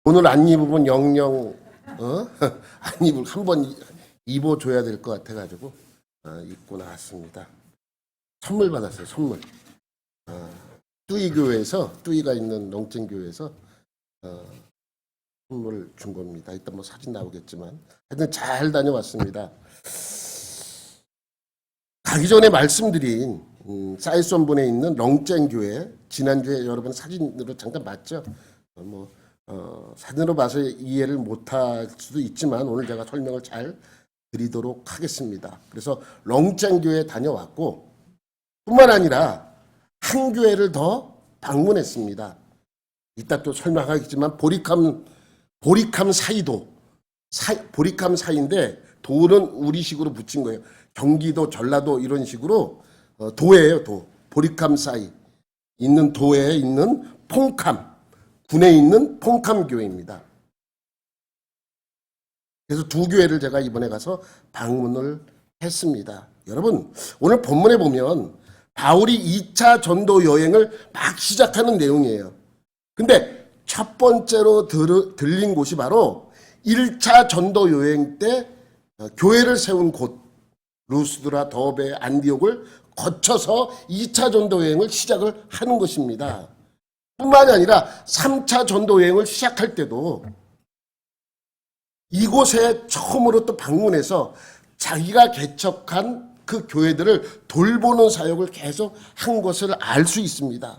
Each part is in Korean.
오늘 안 입으면 영영 안 입을 한번 입어줘야 될 것 같아가지고 입고 나왔습니다. 선물 받았어요. 선물. 뚜이 교회에서 뚜이가 있는 롱쟁 교회에서 선물 준 겁니다. 이따 뭐 사진 나오겠지만 하여튼 잘 다녀왔습니다. 가기 전에 말씀드린 사이선본에 있는 롱쟁 교회 지난주에 여러분 사진으로 잠깐 봤죠. 사진으로 봐서 이해를 못할 수도 있지만 오늘 제가 설명을 잘 드리도록 하겠습니다. 그래서 롱쟁 교회 다녀왔고 뿐만 아니라 한 교회를 더 방문했습니다. 이따 또 설명하겠지만 보리캄 사이도 보리캄 사이인데 도는 우리식으로 붙인 거예요. 경기도 전라도 이런 식으로 도예요. 도 보리캄 사이 있는 도에 있는 퐁캄 군에 있는 퐁캄 교회입니다. 그래서 두 교회를 제가 이번에 가서 방문을 했습니다. 여러분 오늘 본문에 보면 바울이 2차 전도 여행을 막 시작하는 내용이에요. 근데 첫 번째로 들린 곳이 바로 1차 전도 여행 때 교회를 세운 곳 루스드라, 더베, 안디옥을 거쳐서 2차 전도 여행을 시작을 하는 것입니다. 뿐만이 아니라 3차 전도 여행을 시작할 때도 이곳에 처음으로 또 방문해서 자기가 개척한 그 교회들을 돌보는 사역을 계속 한 것을 알 수 있습니다.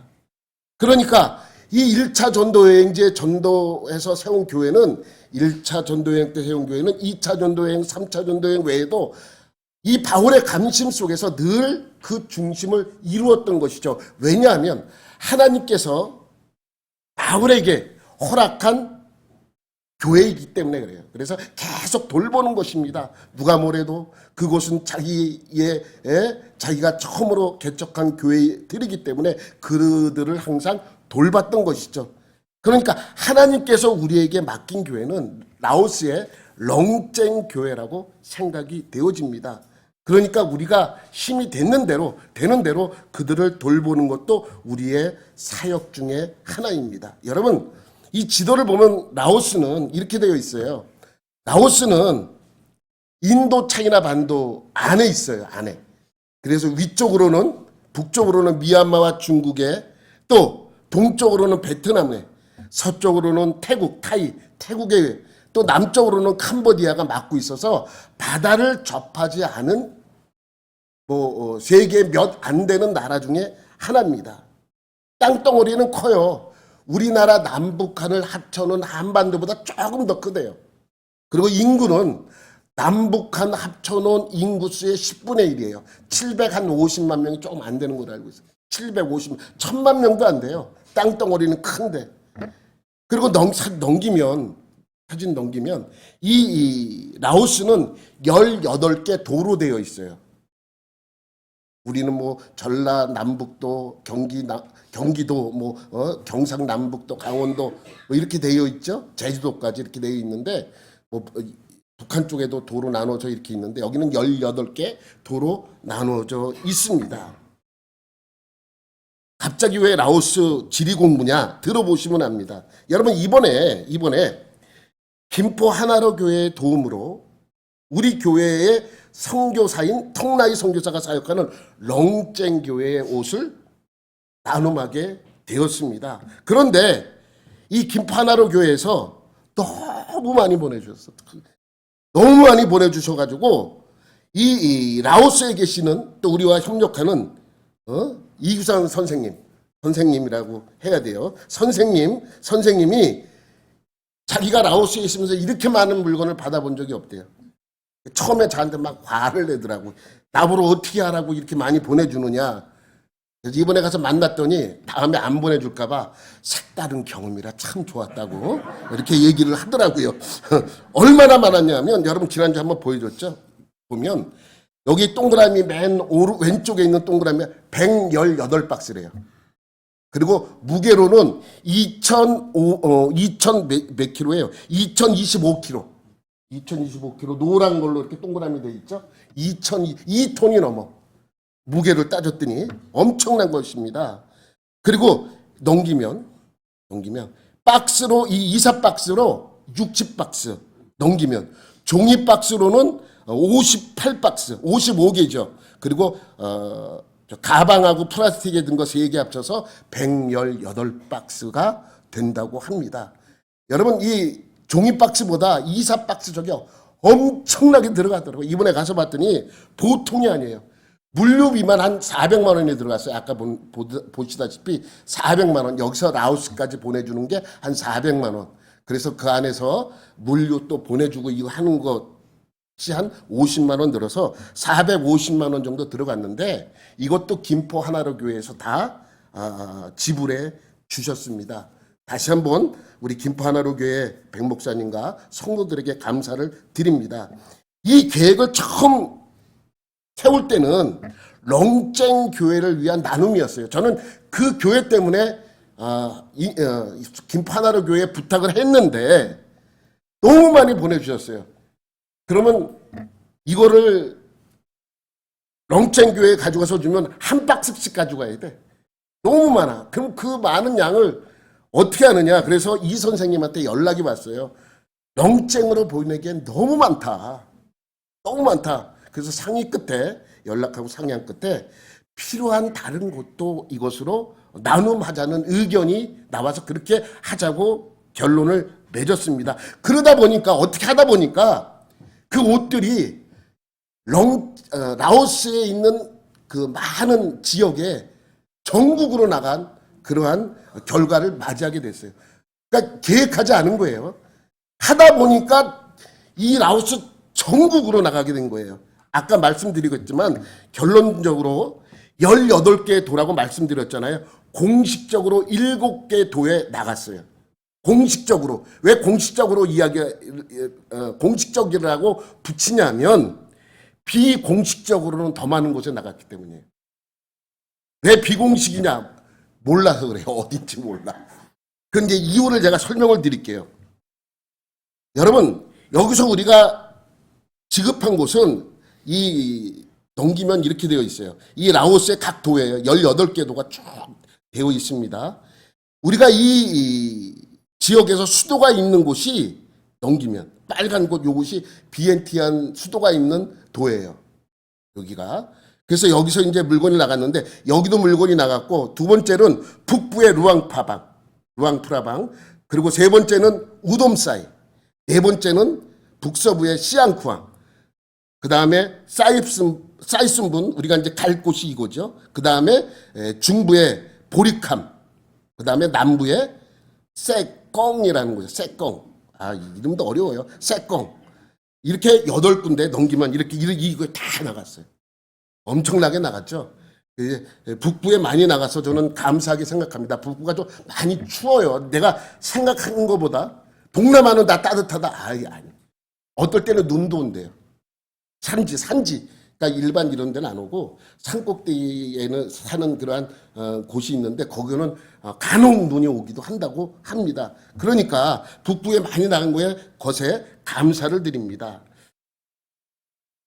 그러니까 이 1차 전도여행제 전도해서 세운 교회는 1차 전도여행 때 세운 교회는 2차 전도여행, 3차 전도여행 외에도 이 바울의 감심 속에서 늘 그 중심을 이루었던 것이죠. 왜냐하면 하나님께서 바울에게 허락한 교회이기 때문에 그래요. 그래서 계속 돌보는 것입니다. 누가 뭐래도 그곳은 자기가 처음으로 개척한 교회들이기 때문에 그들을 항상 돌봤던 것이죠. 그러니까 하나님께서 우리에게 맡긴 교회는 라오스의 롱쟁 교회라고 생각이 되어집니다. 그러니까 우리가 힘이 되는 대로 그들을 돌보는 것도 우리의 사역 중에 하나입니다. 여러분 이 지도를 보면 라오스는 이렇게 되어 있어요. 라오스는 인도 차이나 반도 안에 있어요. 안에. 그래서 위쪽으로는 북쪽으로는 미얀마와 중국에 또 동쪽으로는 베트남에 서쪽으로는 태국, 태국에 또 남쪽으로는 캄보디아가 막고 있어서 바다를 접하지 않은 세계 몇 안 되는 나라 중에 하나입니다. 땅덩어리는 커요. 우리나라 남북한을 합쳐놓은 한반도보다 조금 더 크대요. 그리고 인구는 남북한 합쳐놓은 인구수의 10분의 1이에요. 750만 명이 조금 안 되는 걸로 알고 있어요. 750만, 1000만 명도 안 돼요. 땅덩어리는 큰데. 그리고 사진 넘기면 이 라오스는 18개 도로 되어 있어요. 우리는 전라남북도, 경기도, 경상남북도, 강원도 이렇게 되어 있죠. 제주도까지 이렇게 되어 있는데 북한 쪽에도 도로 나눠져 이렇게 있는데 여기는 18개 도로 나눠져 있습니다. 갑자기 왜 라오스 지리 공부냐 들어보시면 압니다. 여러분 이번에 김포 하나로 교회의 도움으로 우리 교회의 선교사인 통나이 선교사가 사역하는 롱쟁 교회의 옷을 나눔하게 되었습니다. 그런데 이 김포 하나로 교회에서 너무 많이 보내주셨어. 너무 많이 보내주셔가지고 이 라오스에 계시는 또 우리와 협력하는 이규상 선생님이라고 해야 돼요. 선생님이 자기가 라오스에 있으면서 이렇게 많은 물건을 받아본 적이 없대요. 처음에 저한테 막 화를 내더라고. 나보러 어떻게 하라고 이렇게 많이 보내주느냐. 그래서 이번에 가서 만났더니 다음에 안 보내줄까봐 색다른 경험이라 참 좋았다고 이렇게 얘기를 하더라고요. 얼마나 많았냐면 여러분 지난주에 한번 보여줬죠. 보면 여기 동그라미 맨 왼쪽에 있는 동그라미가 118박스래요. 그리고 무게로는 2000 몇 킬로예요. 2025킬로. 2025킬로 노란 걸로 이렇게 동그라미 돼 있죠. 2톤이 넘어. 무게를 따졌더니 엄청난 것입니다. 그리고 넘기면 박스로 이 이사 박스로 60박스 넘기면 종이 박스로는 58박스, 55개죠. 그리고 가방하고 플라스틱에 든 거 3개 합쳐서 118박스가 된다고 합니다. 여러분 이 종이 박스보다 이사 박스 저기요 엄청나게 들어가더라고요. 이번에 가서 봤더니 보통이 아니에요. 물류비만 한 400만 원이 들어갔어요. 아까 보시다시피 400만 원. 여기서 라오스까지 보내주는 게 한 400만 원. 그래서 그 안에서 물류 또 보내주고 이거 하는 것이 한 50만 원 들어서 450만 원 정도 들어갔는데 이것도 김포 하나로 교회에서 다 지불해 주셨습니다. 다시 한번 우리 김포 하나로 교회 백 목사님과 성도들에게 감사를 드립니다. 이 계획을 처음 세울 때는 렁쨍 교회를 위한 나눔이었어요. 저는 그 교회 때문에 김포 하나로 교회에 부탁을 했는데 너무 많이 보내주셨어요. 그러면 이거를 렁쨍 교회에 가져가서 주면 한 박스씩 가져가야 돼. 너무 많아. 그럼 그 많은 양을 어떻게 하느냐. 그래서 이 선생님한테 연락이 왔어요. 렁쨍으로 보내기엔 너무 많다. 너무 많다. 그래서 상의 끝에 연락하고 상의한 끝에 필요한 다른 곳도 이것으로 나눔하자는 의견이 나와서 그렇게 하자고 결론을 맺었습니다. 그러다 보니까 어떻게 하다 보니까 그 옷들이 라오스에 있는 그 많은 지역에 전국으로 나간 그러한 결과를 맞이하게 됐어요. 그러니까 계획하지 않은 거예요. 하다 보니까 이 라오스 전국으로 나가게 된 거예요. 아까 말씀드리고 있지만 결론적으로 18개 도라고 말씀드렸잖아요. 공식적으로 7개 도에 나갔어요. 공식적으로. 왜 공식적으로 공식적이라고 붙이냐면 비공식적으로는 더 많은 곳에 나갔기 때문이에요. 왜 비공식이냐? 몰라서 그래요. 어딘지 몰라. 그런데 이유를 제가 설명을 드릴게요. 여러분, 여기서 우리가 지급한 곳은 넘기면 이렇게 되어 있어요. 이 라오스의 각 도에 18개 도가 쭉 되어 있습니다. 우리가 이 지역에서 수도가 있는 곳이 넘기면 빨간 곳 요것이 비엔티안 수도가 있는 도예요. 여기가. 그래서 여기서 이제 물건이 나갔는데 여기도 물건이 나갔고 두 번째는 북부의 루앙프라방 그리고 세 번째는 우돔사이 네 번째는 북서부의 시앙쿠앙 그 다음에 사이슨분 우리가 이제 갈 곳이 이거죠. 그 다음에 중부의 보리캄 그 다음에 남부의 세꽁이라는 거죠. 세꽁 이름도 어려워요. 세꽁 이렇게 8군데 넘기면 이렇게 이거 다 나갔어요. 엄청나게 나갔죠. 북부에 많이 나가서 저는 감사하게 생각합니다. 북부가 좀 많이 추워요. 내가 생각한 것보다 동남아는 다 따뜻하다. 아니. 어떨 때는 눈도 온대요. 산지. 그러니까 일반 이런 데는 안 오고 산꼭대기에는 사는 그러한 곳이 있는데 거기는 간혹 눈이 오기도 한다고 합니다. 그러니까 북부에 많이 나간 것에 감사를 드립니다.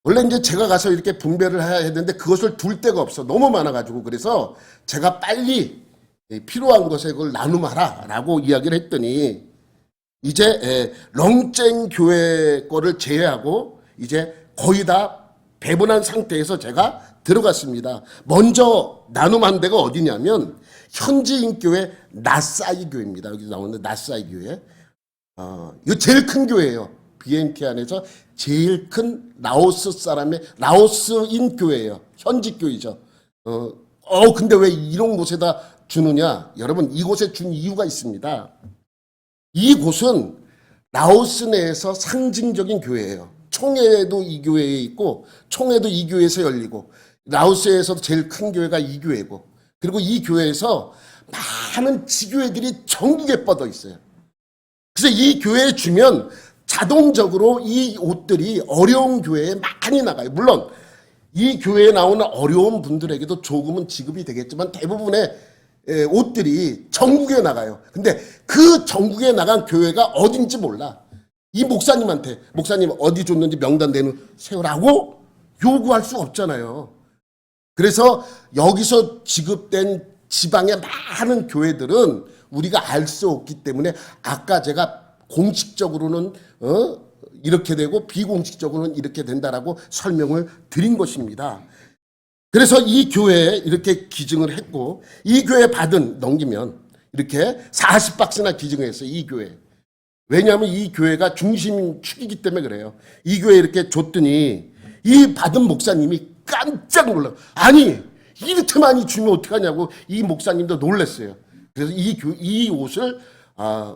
원래 이제 제가 가서 이렇게 분배를 해야 되는데 그것을 둘 데가 없어. 너무 많아가지고. 그래서 제가 빨리 필요한 것에 그걸 나눔하라 라고 이야기를 했더니 이제 렁쨍 교회 거를 제외하고 이제 거의 다 배분한 상태에서 제가 들어갔습니다. 먼저 나눔한 데가 어디냐면 현지인교회 나사이 교회입니다. 여기 나오는 나사이 교회. 이거 제일 큰 교회예요. BNK 안에서 제일 큰 라오스인 교회예요. 현지 교회죠. 근데 왜 이런 곳에다 주느냐? 여러분 이곳에 준 이유가 있습니다. 이곳은 라오스 내에서 상징적인 교회예요. 총회도 이 교회에 있고 총회도 이 교회에서 열리고 라오스에서 제일 큰 교회가 이 교회고 그리고 이 교회에서 많은 지교회들이 전국에 뻗어 있어요. 그래서 이 교회에 주면 자동적으로 이 옷들이 어려운 교회에 많이 나가요. 물론 이 교회에 나오는 어려운 분들에게도 조금은 지급이 되겠지만 대부분의 옷들이 전국에 나가요. 근데 그 전국에 나간 교회가 어딘지 몰라. 이 목사님한테 목사님 어디 줬는지 명단 세우라고 요구할 수 없잖아요. 그래서 여기서 지급된 지방의 많은 교회들은 우리가 알 수 없기 때문에 아까 제가 공식적으로는 이렇게 되고 비공식적으로는 이렇게 된다라고 설명을 드린 것입니다. 그래서 이 교회에 이렇게 기증을 했고 이 교회 넘기면 이렇게 40박스나 기증을 했어요. 이 교회. 왜냐하면 이 교회가 중심축이기 때문에 그래요. 이 교회 이렇게 줬더니 이 받은 목사님이 깜짝 놀라요. 아니 이렇게 많이 주면 어떡하냐고 이 목사님도 놀랐어요. 그래서 이 옷을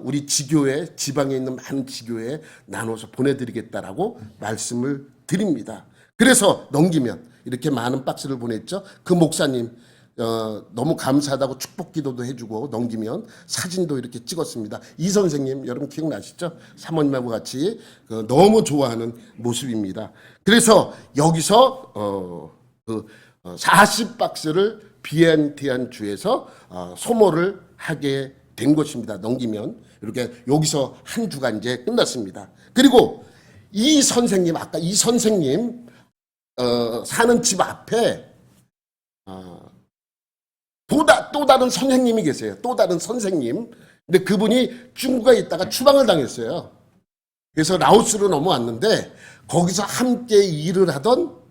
우리 지교회 지방에 있는 많은 지교회에 나눠서 보내드리겠다라고 말씀을 드립니다. 그래서 넘기면 이렇게 많은 박스를 보냈죠. 그 목사님 너무 감사하다고 축복 기도도 해주고 넘기면 사진도 이렇게 찍었습니다. 이 선생님 여러분 기억나시죠? 사모님하고 같이 너무 좋아하는 모습입니다. 그래서 여기서 40박스를 비엔티안 주에서 소모를 하게 된 것입니다. 넘기면 이렇게 여기서 한 주가 이제 끝났습니다. 그리고 이 선생님 아까 이 선생님 사는 집 앞에 또 다른 선생님이 계세요. 또 다른 선생님. 근데 그분이 중국에 있다가 추방을 당했어요. 그래서 라오스로 넘어왔는데 거기서 함께 일을 하던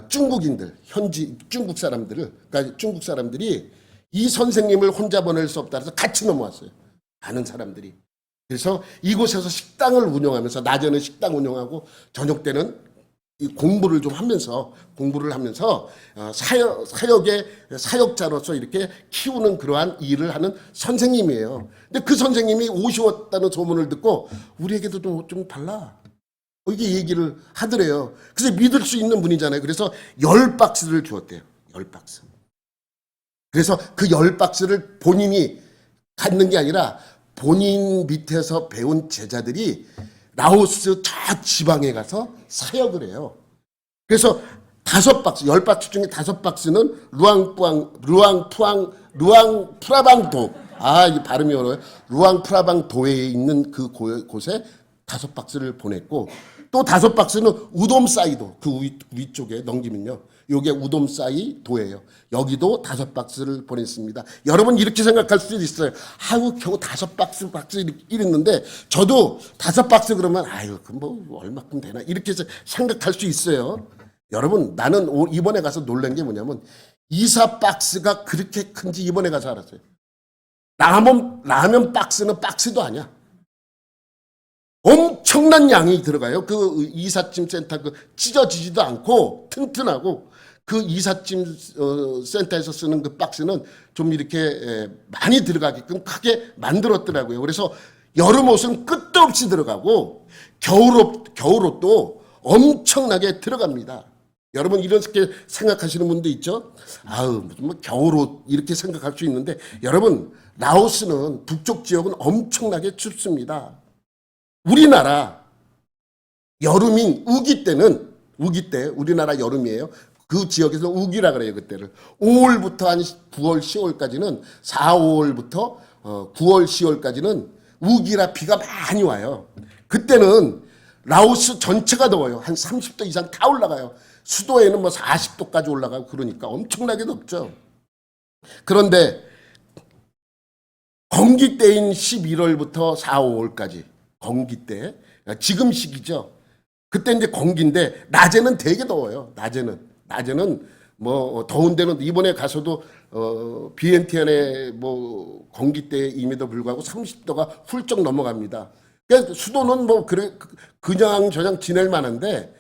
중국인들, 현지 중국 사람들이 이 선생님을 혼자 보낼 수 없다 해서 같이 넘어왔어요. 많은 사람들이. 그래서 이곳에서 식당을 운영하면서 낮에는 식당 운영하고 저녁 때는 공부를 하면서 사역의 사역자로서 이렇게 키우는 그러한 일을 하는 선생님이에요. 근데 그 선생님이 오시웠다는 소문을 듣고 우리에게도 좀 달라. 이게 얘기를 하더래요. 그래서 믿을 수 있는 분이잖아요. 그래서 10박스를 주었대요. 10박스. 그래서 그 10박스를 본인이 갖는 게 아니라 본인 밑에서 배운 제자들이 라오스 저 지방에 가서 사역을 해요. 그래서 5박스, 10박스 중에 5박스는 루앙프라방도, 이 발음이 어려워요. 루앙프라방도에 있는 그 곳에 5박스를 보냈고, 또 5박스는 우돔사이도, 그 위쪽에 넘기면요. 요게 우돔사이도예요. 여기도 5박스를 보냈습니다. 여러분 이렇게 생각할 수도 있어요. 겨우 5박스 이랬는데 저도 5박스 그러면 그럼 뭐 얼마큼 되나 이렇게 생각할 수 있어요. 여러분 나는 이번에 가서 놀란 게 뭐냐면 24박스가 그렇게 큰지 이번에 가서 알았어요. 라면 박스는 박스도 아니야. 엄청난 양이 들어가요. 그 이삿짐 센터 찢어지지도 않고 튼튼하고 그 이삿짐 센터에서 쓰는 그 박스는 좀 이렇게 많이 들어가게끔 크게 만들었더라고요. 그래서 여름 옷은 끝도 없이 들어가고 겨울옷도 엄청나게 들어갑니다. 여러분 이렇게 생각하시는 분도 있죠? 무슨 뭐 겨울옷 이렇게 생각할 수 있는데 여러분 라오스는 북쪽 지역은 엄청나게 춥습니다. 우리나라 여름인 우기 때 우리나라 여름이에요. 그 지역에서 우기라 그래요. 그때를 5월부터 한 9월 10월까지는 4, 5월부터 9월 10월까지는 우기라 비가 많이 와요. 그때는 라오스 전체가 더워요. 한 30도 이상 다 올라가요. 수도에는 뭐 40도까지 올라가고 그러니까 엄청나게 덥죠. 그런데 건기 때인 11월부터 4, 5월까지 건기 때 지금 시기죠. 그때 이제 건기인데 낮에는 되게 더워요. 낮에는 뭐 더운 데는 이번에 가서도 비엔티안에 뭐 건기 때임에도 불구하고 30도가 훌쩍 넘어갑니다. 그러니까 수도는 뭐 그냥 저냥 지낼 만한데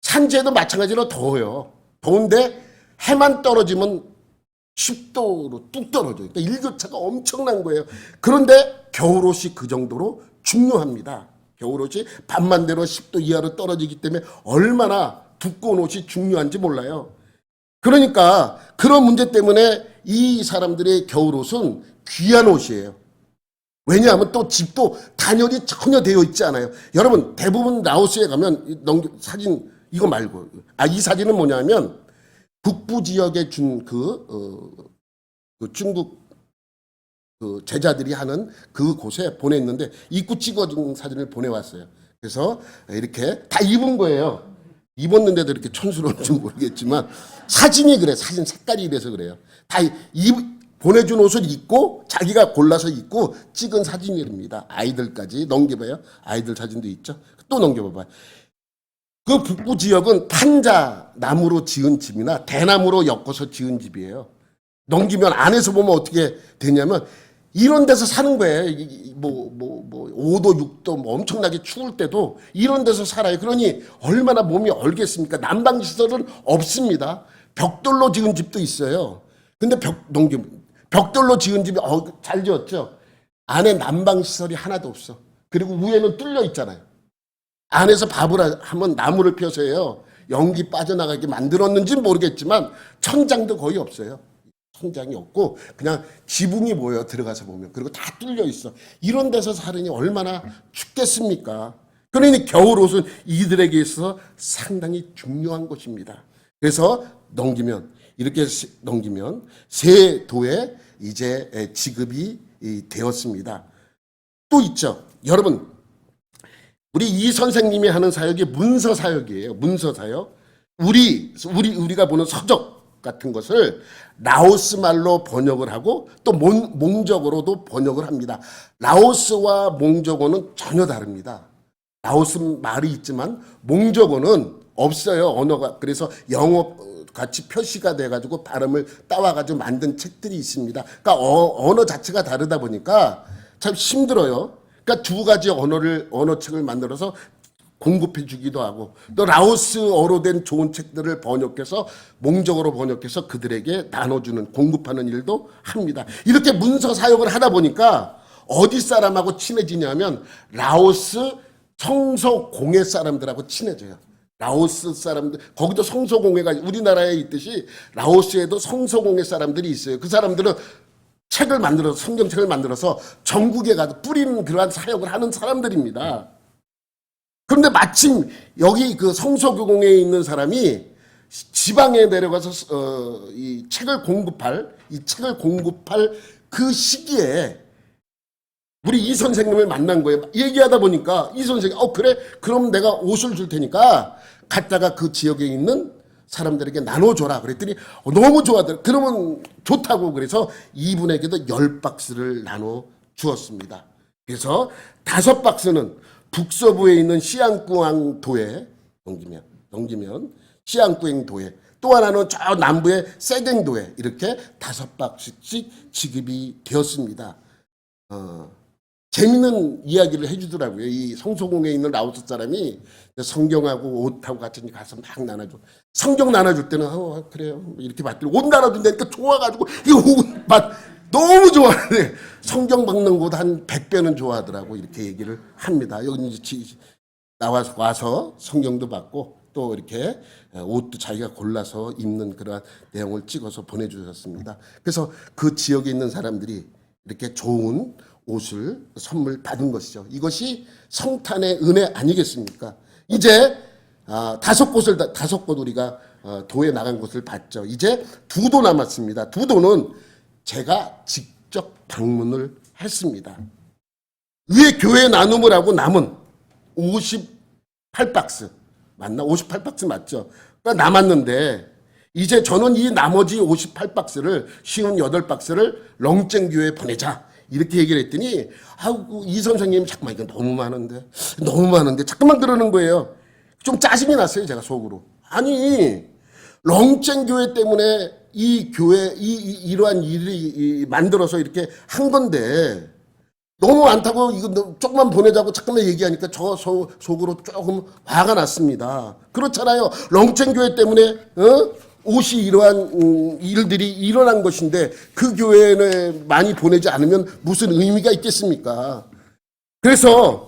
산지에도 마찬가지로 더워요. 더운데 해만 떨어지면 10도로 뚝 떨어져요. 그러니까 일교차가 엄청난 거예요. 그런데 겨울옷이 그 정도로 중요합니다. 겨울옷이 밤만대로 10도 이하로 떨어지기 때문에 얼마나 두꺼운 옷이 중요한지 몰라요. 그러니까 그런 문제 때문에 이 사람들의 겨울옷은 귀한 옷이에요. 왜냐하면 또 집도 단열이 전혀 되어 있지 않아요. 여러분 대부분 라오스에 가면 사진 이거 말고 이 사진은 뭐냐면 북부 지역에 준 그 중국 제자들이 하는 그 곳에 보냈는데 입구 찍어준 사진을 보내왔어요. 그래서 이렇게 다 입은 거예요. 입었는데도 이렇게 촌스러운지 모르겠지만 사진이 그래. 사진 색깔이 이래서 그래요. 다 보내준 옷을 입고 자기가 골라서 입고 찍은 사진입니다. 아이들까지 넘겨봐요. 아이들 사진도 있죠. 또 넘겨봐봐요. 그 북부 지역은 판자 나무로 지은 집이나 대나무로 엮어서 지은 집이에요. 넘기면 안에서 보면 어떻게 되냐면 이런 데서 사는 거예요. 5도, 6도 엄청나게 추울 때도 이런 데서 살아요. 그러니 얼마나 몸이 얼겠습니까? 난방시설은 없습니다. 벽돌로 지은 집도 있어요. 근데 벽돌로 지은 집이 잘 지었죠? 안에 난방시설이 하나도 없어. 그리고 위에는 뚫려 있잖아요. 안에서 밥을 하면 나무를 펴서 해요. 연기 빠져나가게 만들었는지는 모르겠지만 천장도 거의 없어요. 천장이 없고 그냥 지붕이 보여 들어가서 보면. 그리고 다 뚫려 있어. 이런 데서 살으니 얼마나 춥겠습니까? 그러니 겨울옷은 이들에게 있어서 상당히 중요한 것입니다. 그래서 이렇게 넘기면 새 도에 이제 지급이 되었습니다. 또 있죠. 여러분, 우리 이 선생님이 하는 사역이 문서 사역이에요. 문서 사역. 우리가 보는 서적 같은 것을 라오스 말로 번역을 하고 또 몽적어로도 번역을 합니다. 라오스와 몽적어는 전혀 다릅니다. 라오스 말이 있지만 몽적어는 없어요. 언어가. 그래서 영어 같이 표시가 돼가지고 발음을 따와가지고 만든 책들이 있습니다. 그러니까 언어 자체가 다르다 보니까 참 힘들어요. 그러니까 두 가지 언어책을 만들어서 공급해 주기도 하고 또 라오스어로 된 좋은 책들을 번역해서 몽적어로 번역해서 그들에게 나눠주는 공급하는 일도 합니다. 이렇게 문서 사역을 하다 보니까 어디 사람하고 친해지냐면 라오스 성소공회 사람들하고 친해져요. 라오스 사람들, 거기도 성소공회가 우리나라에 있듯이 라오스에도 성소공회 사람들이 있어요. 그 사람들은 책을 만들어서, 성경책을 만들어서 전국에 가서 뿌리는 그러한 사역을 하는 사람들입니다. 그런데 마침 여기 그 성소공회에 있는 사람이 지방에 내려가서 이 책을 공급할 그 시기에 우리 이 선생님을 만난 거예요. 얘기하다 보니까 이 선생님, 그래? 그럼 내가 옷을 줄 테니까 갖다가 그 지역에 있는 사람들에게 나눠줘라. 그랬더니 너무 좋아하더라고요. 그러면 좋다고 그래서 이분에게도 10박스를 나눠 주었습니다. 그래서 5박스는 북서부에 있는 시앙꾸앙 도에 넘기면 시앙꾸앙 도에 또 하나는 저 남부의 세갱도에 이렇게 5박스씩 지급이 되었습니다. 재밌는 이야기를 해주더라고요. 이 성소공에 있는 라오스 사람이 성경하고 옷하고 같이 가서 막 나눠줘. 성경 나눠줄 때는 그래요 이렇게 받더니 옷 나눠준다니까 좋아가지고 이거 옷 너무 좋아하네. 성경 받는 곳 한 100배는 좋아하더라고. 이렇게 얘기를 합니다. 여기 이제 와서 성경도 받고 또 이렇게 옷도 자기가 골라서 입는 그런 내용을 찍어서 보내주셨습니다. 그래서 그 지역에 있는 사람들이 이렇게 좋은 옷을 선물 받은 것이죠. 이것이 성탄의 은혜 아니겠습니까? 이제 5곳 우리가 도에 나간 곳을 봤죠. 이제 2도 남았습니다. 2도는 제가 직접 방문을 했습니다. 위에 교회 나눔을 하고 남은 58박스 맞나? 58박스 맞죠? 그러니까 남았는데 이제 저는 이 나머지 58박스를 58박스를 렁쟁교회에 보내자. 이렇게 얘기를 했더니 이 선생님 잠깐만 이거 너무 많은데 잠깐만 그러는 거예요. 좀 짜증이 났어요. 제가 속으로. 아니 렁쟁교회 때문에 이 교회 이러한 일이 만들어서 이렇게 한 건데 너무 많다고 이거 조금만 보내자고 잠깐만 얘기하니까 저 속으로 조금 화가 났습니다. 그렇잖아요. 렁쟁교회 때문에 옷이 이러한 일들이 일어난 것인데 그 교회에 많이 보내지 않으면 무슨 의미가 있겠습니까? 그래서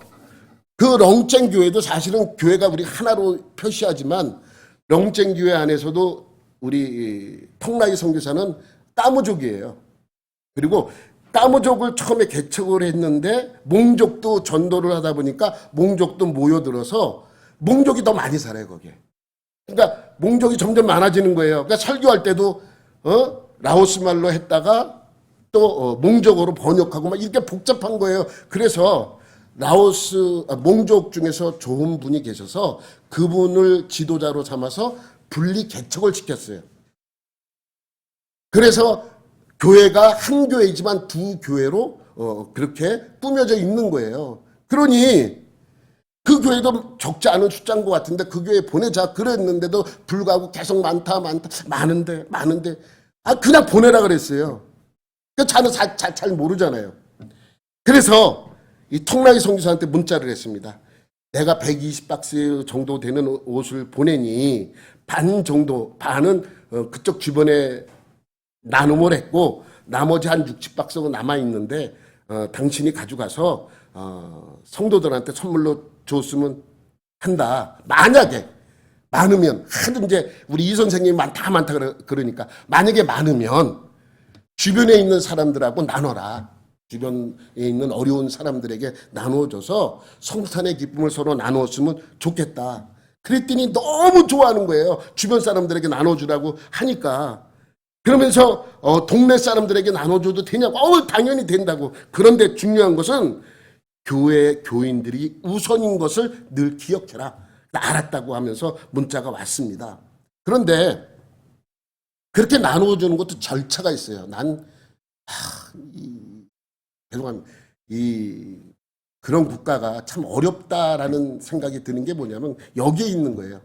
그 렁쟁교회도 사실은 교회가 우리 하나로 표시하지만 렁쟁교회 안에서도 우리 통라이 선교사는 까무족이에요. 그리고 까무족을 처음에 개척을 했는데 몽족도 전도를 하다 보니까 몽족도 모여들어서 몽족이 더 많이 살아요 거기에. 그러니까 몽족이 점점 많아지는 거예요. 그러니까 설교할 때도 라오스 말로 했다가 또 몽족어로 번역하고 막 이렇게 복잡한 거예요. 그래서 몽족 중에서 좋은 분이 계셔서 그분을 지도자로 삼아서 분리 개척을 시켰어요. 그래서 교회가 한 교회지만 두 교회로 그렇게 꾸며져 있는 거예요. 그러니 그 교회도 적지 않은 숫자인 것 같은데 그 교회 보내자 그랬는데도 불구하고 계속 많은데 그냥 보내라 그랬어요. 그 자는 잘 모르잖아요. 그래서 이 통나이 선교사한테 문자를 했습니다. 내가 120박스 정도 되는 옷을 보내니 반은 그쪽 주변에 나눔을 했고 나머지 한 60박스가 남아있는데 당신이 가져가서 성도들한테 선물로 줬으면 한다. 만약에 많으면 하도 이제 우리 이 선생님이 많다 그러니까 만약에 많으면 주변에 있는 사람들하고 나눠라. 주변에 있는 어려운 사람들에게 나누어줘서 성탄의 기쁨을 서로 나누었으면 좋겠다. 그랬더니 너무 좋아하는 거예요. 주변 사람들에게 나눠주라고 하니까. 그러면서 동네 사람들에게 나눠줘도 되냐고. 당연히 된다고. 그런데 중요한 것은 교회 교인들이 우선인 것을 늘 기억해라. 알았다고 하면서 문자가 왔습니다. 그런데 그렇게 나누어주는 것도 절차가 있어요. 그동안 그런 국가가 참 어렵다라는 생각이 드는 게 뭐냐면 여기에 있는 거예요.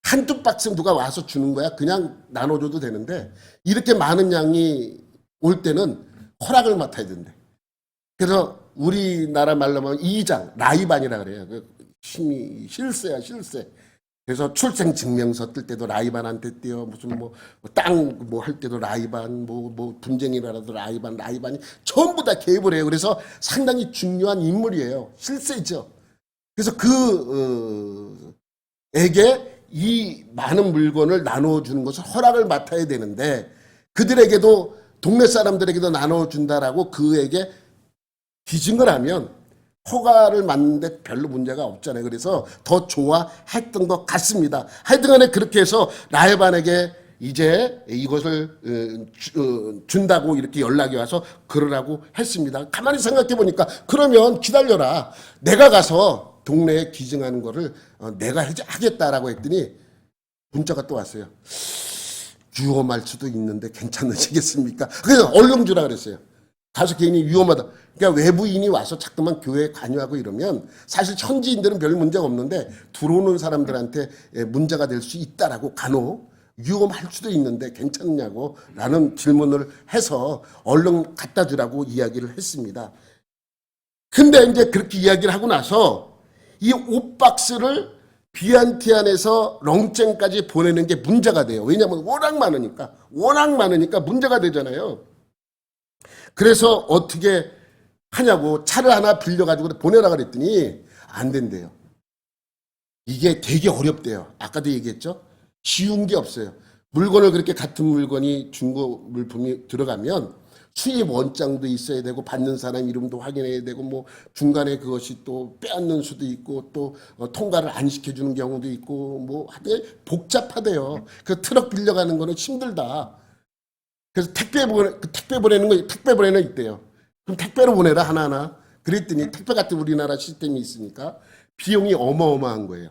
한두 박스 누가 와서 주는 거야. 그냥 나눠줘도 되는데 이렇게 많은 양이 올 때는 허락을 맡아야 된대. 그래서 우리나라 말로 하면 이장, 라이반이라 그래요. 힘이 실세야, 실세. 그래서 출생증명서 뜰 때도 라이반한테 띄어 무슨 땅 할 때도 라이반 분쟁이라도 라이반이 전부 다 개입을 해요. 그래서 상당히 중요한 인물이에요. 실세죠. 그래서 에게 이 많은 물건을 나눠주는 것을 허락을 맡아야 되는데 그들에게도 동네 사람들에게도 나눠준다라고 그에게 기증을 하면 허가를 맞는데 별로 문제가 없잖아요. 그래서 더 좋아했던 것 같습니다. 하여튼간에 그렇게 해서 라이반에게 이제 이것을 준다고 이렇게 연락이 와서 그러라고 했습니다. 가만히 생각해 보니까 그러면 기다려라. 내가 가서 동네에 기증하는 거를 내가 하겠다라고 했더니 문자가 또 왔어요. 위험할 수도 있는데 괜찮으시겠습니까? 그래서 얼른 주라 그랬어요. 가서 괜히 위험하다. 그러니까 외부인이 와서 자꾸만 교회에 관여하고 이러면 사실 현지인들은 별 문제가 없는데 들어오는 사람들한테 문제가 될 수 있다라고 간혹 위험할 수도 있는데 괜찮냐고 라는 질문을 해서 얼른 갖다 주라고 이야기를 했습니다. 근데 이제 그렇게 이야기를 하고 나서 이 옷박스를 비안티안에서 렁쟁까지 보내는 게 문제가 돼요. 왜냐하면 워낙 많으니까 문제가 되잖아요. 그래서 어떻게 하냐고 차를 하나 빌려가지고 보내라 그랬더니 안 된대요. 이게 되게 어렵대요. 아까도 얘기했죠. 쉬운 게 없어요. 물건을 그렇게 같은 물건이 중고 물품이 들어가면 수입 원장도 있어야 되고 받는 사람 이름도 확인해야 되고 중간에 그것이 또 빼앗는 수도 있고 또 통과를 안 시켜주는 경우도 있고 하여튼 복잡하대요. 그 트럭 빌려가는 거는 힘들다. 그래서 택배 보내는 있대요. 그럼 택배로 보내라 하나하나. 그랬더니 택배 같은 우리나라 시스템이 있으니까 비용이 어마어마한 거예요.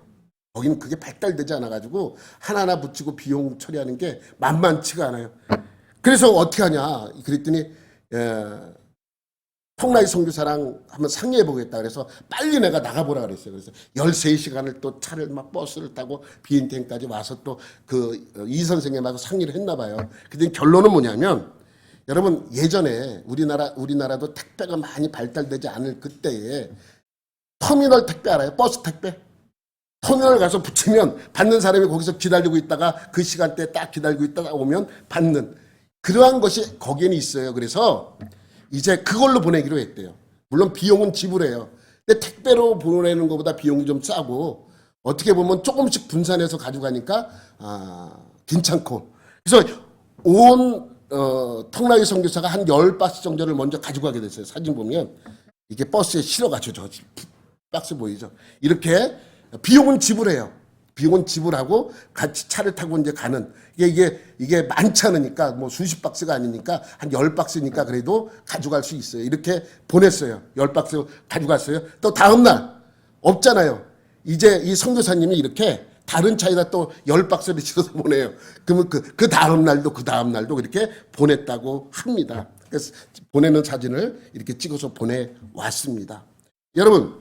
거기는 그게 발달되지 않아가지고 하나하나 붙이고 비용 처리하는 게 만만치가 않아요. 그래서 어떻게 하냐 그랬더니 통나이 선교사랑 한번 상의해 보겠다. 그래서 빨리 내가 나가보라 그랬어요. 그래서 13시간을 또 차를 버스를 타고 비엔텐까지 와서 또 이 선생님하고 상의를 했나 봐요. 근데 결론은 뭐냐면 여러분 예전에 우리나라도 택배가 많이 발달되지 않을 그때에 터미널 택배 알아요? 버스 택배? 터미널 가서 붙이면 받는 사람이 거기서 기다리고 있다가 그 시간대에 딱 기다리고 있다가 오면 받는 그러한 것이 거기에는 있어요. 그래서 이제 그걸로 보내기로 했대요. 물론 비용은 지불해요. 근데 택배로 보내는 것보다 비용이 좀 싸고 어떻게 보면 조금씩 분산해서 가져가니까 괜찮고. 그래서 온 통나이 선교사가 한 10박스 정도를 먼저 가져가게 됐어요. 사진 보면 이게 버스에 실어가지고 저 박스 보이죠? 이렇게 비용은 지불해요. 비용은 지불하고 같이 차를 타고 이제 가는 이게 많지 않으니까 수십 박스가 아니니까 한 10박스니까 그래도 가져갈 수 있어요. 이렇게 보냈어요. 10박스 가져갔어요. 또 다음 날 없잖아요. 이제 이 선교사님이 이렇게 다른 차에다 또 10박스를 실어서 보내요. 그러면 그 다음 날도 그렇게 보냈다고 합니다. 그래서 보내는 사진을 이렇게 찍어서 보내왔습니다. 여러분,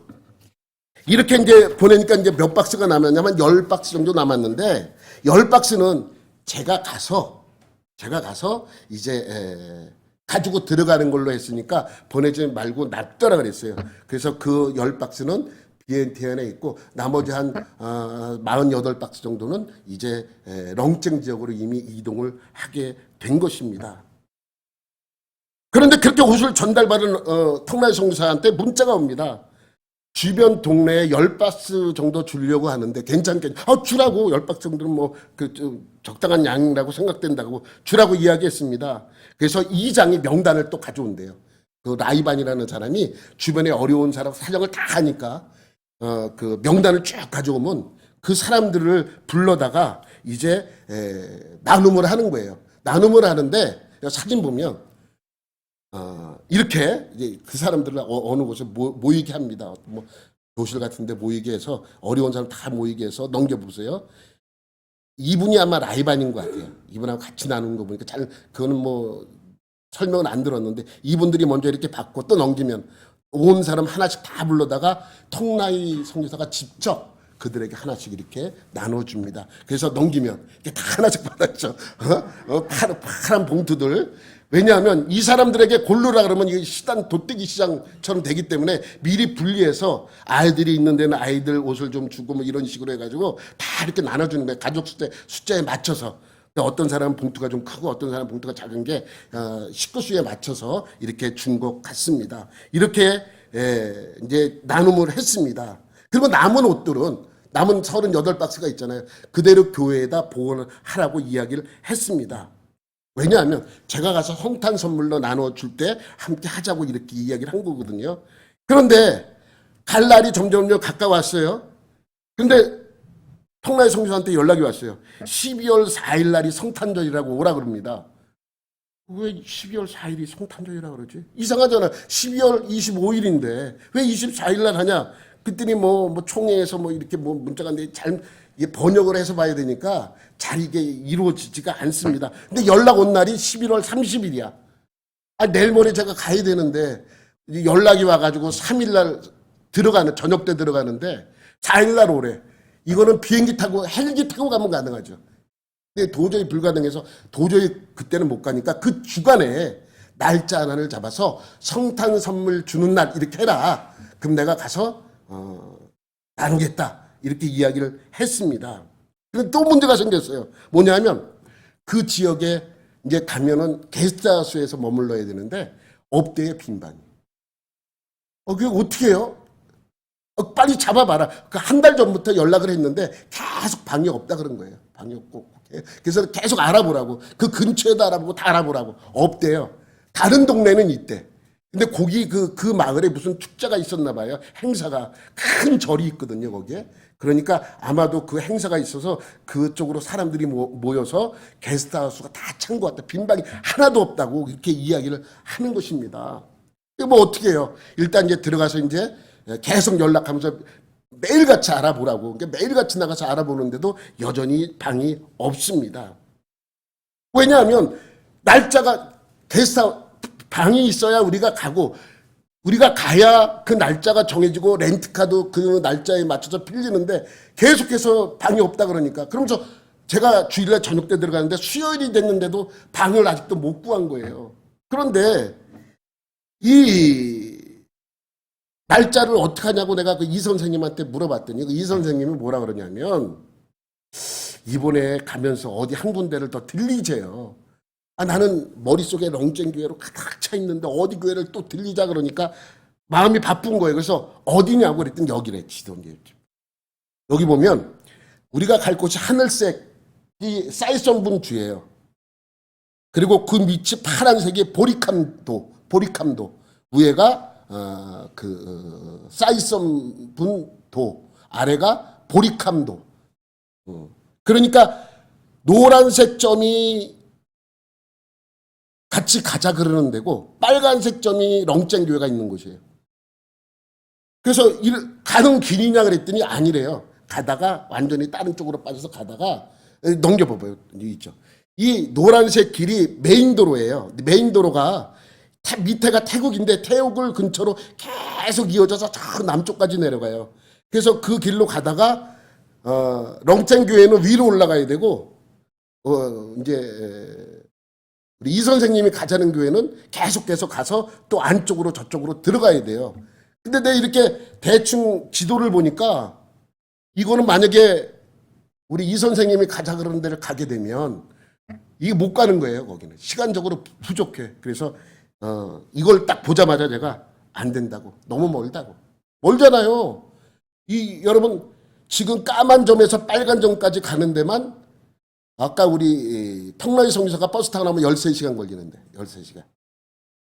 이렇게 이제 보내니까 이제 몇 박스가 남았냐면 10박스 정도 남았는데 10박스는 제가 가서 이제 가지고 들어가는 걸로 했으니까 보내지 말고 놔둬라 그랬어요. 그래서 그 10박스는 BNTN에 있고 나머지 한 48박스 정도는 이제 렁쟁 지역으로 이미 이동을 하게 된 것입니다. 그런데 그렇게 옷을 전달받은 턱나이 선교사한테 문자가 옵니다. 주변 동네에 10박스 정도 주려고 하는데 괜찮겠냐? 주라고 10박스 정도는 뭐 적당한 양이라고 생각된다고 주라고 이야기했습니다. 그래서 이장이 명단을 또 가져온대요. 그 라이반이라는 사람이 주변에 어려운 사람 사정을 다 하니까 그 명단을 쭉 가져오면 그 사람들을 불러다가 이제 나눔을 하는 거예요. 나눔을 하는데 사진 보면 이렇게 이제 그 사람들을 어느 곳에 모이게 합니다. 뭐 교실 같은데 모이게 해서 어려운 사람 다 모이게 해서 넘겨보세요. 이분이 아마 라이반인 것 같아요. 이분하고 같이 나누는 거 보니까 그거는 뭐 설명은 안 들었는데 이분들이 먼저 이렇게 받고 또 넘기면 온 사람 하나씩 다 불러다가 턱나이 선교사가 직접 그들에게 하나씩 이렇게 나눠줍니다. 그래서 넘기면 이렇게 다 하나씩 받았죠. 파란 봉투들. 왜냐하면 이 사람들에게 고르라 그러면 이게 도떼기 시장처럼 되기 때문에 미리 분리해서 아이들이 있는 데는 아이들 옷을 좀 주고 뭐 이런 식으로 해가지고 다 이렇게 나눠주는 거예요. 가족 숫자에 맞춰서. 어떤 사람은 봉투가 좀 크고 어떤 사람은 봉투가 작은 게 식구 수에 맞춰서 이렇게 준 것 같습니다. 이렇게 이제 나눔을 했습니다. 그리고 남은 옷들은 남은 38박스가 있잖아요. 그대로 교회에다 보관을 하라고 이야기를 했습니다. 왜냐하면 제가 가서 성탄 선물로 나눠줄 때 함께 하자고 이렇게 이야기를 한 거거든요. 그런데 갈 날이 점점 가까웠어요. 근데 턱나이 선교사한테 연락이 왔어요. 12월 4일 날이 성탄절이라고 오라 그럽니다. 왜 12월 4일이 성탄절이라 그러지? 이상하잖아. 12월 25일인데 왜 24일 날 하냐? 그랬더니 뭐 총회에서 뭐 이렇게 뭐 문자가 있는데 잘 번역을 해서 봐야 되니까 잘 이게 이루어지지가 않습니다. 근데 연락 온 날이 11월 30일이야. 내일 모레 제가 가야 되는데 연락이 와가지고 3일 날 저녁 때 들어가는데 4일 날 오래. 이거는 비행기 타고 헬기 타고 가면 가능하죠. 근데 도저히 불가능해서 도저히 그때는 못 가니까 그 주간에 날짜 하나를 잡아서 성탄 선물 주는 날 이렇게 해라. 그럼 내가 가서 나누겠다. 이렇게 이야기를 했습니다. 그런데 또 문제가 생겼어요. 뭐냐면 그 지역에 이제 가면은 게스트하우스에서 머물러야 되는데 없대요, 빈방이. 그게 어떻게 해요? 빨리 잡아봐라. 한 달 전부터 연락을 했는데 계속 방이 없다 그런 거예요. 방이 없고. 그래서 계속 알아보라고. 그 근처에도 알아보고 다 알아보라고. 없대요. 다른 동네는 있대. 근데 거기 그 마을에 무슨 축제가 있었나 봐요. 행사가. 큰 절이 있거든요, 거기에. 그러니까 아마도 그 행사가 있어서 그쪽으로 사람들이 모여서 게스트하우스가 다 찬 것 같다. 빈방이 하나도 없다고 이렇게 이야기를 하는 것입니다. 뭐 어떻게 해요? 일단 이제 들어가서 이제 계속 연락하면서 매일같이 알아보라고. 그러니까 매일같이 나가서 알아보는데도 여전히 방이 없습니다. 왜냐하면 날짜가 방이 있어야 우리가 가고 우리가 가야 그 날짜가 정해지고 렌트카도 그 날짜에 맞춰서 빌리는데 계속해서 방이 없다 그러니까. 그러면서 제가 주일날 저녁 때 들어가는데 수요일이 됐는데도 방을 아직도 못 구한 거예요. 그런데 이 날짜를 어떻게 하냐고 내가 그 이 선생님한테 물어봤더니 그 이 선생님이 뭐라 그러냐면 이번에 가면서 어디 한 군데를 더 들리재요. 나는 머릿속에 렁쟁 교회로 가득 차 있는데 어디 교회를 또 들리자 그러니까 마음이 바쁜 거예요. 그래서 어디냐고 그랬더니 여기래. 지도인데 여기 보면 우리가 갈 곳이 하늘색이 사이선분 주예요. 그리고 그 밑이 파란색이 보리캄도 위에가 그 사이선분도 아래가 보리캄도. 그러니까 노란색 점이 같이 가자 그러는 데고 빨간색 점이 렁쟁교회가 있는 곳이에요. 그래서 가는 길이냐 그랬더니 아니래요. 가다가 완전히 다른 쪽으로 빠져서 가다가 넘겨봐봐요. 있죠. 이 노란색 길이 메인 도로예요. 메인 도로가 밑에가 태국인데 태국을 근처로 계속 이어져서 저 남쪽까지 내려가요. 그래서 그 길로 가다가 렁쨍 교회는 위로 올라가야 되고 이제 우리 이 선생님이 가자는 교회는 계속 가서 또 안쪽으로 저쪽으로 들어가야 돼요. 근데 내가 이렇게 대충 지도를 보니까 이거는 만약에 우리 이 선생님이 가자 그러는 데를 가게 되면 이게 못 가는 거예요. 거기는 시간적으로 부족해. 그래서 이걸 딱 보자마자 제가 안 된다고, 너무 멀잖아요. 이 여러분 지금 까만 점에서 빨간 점까지 가는 데만 아까 우리 턱라이 성지사가 버스 타고 나면 13시간 걸리는데 13시간.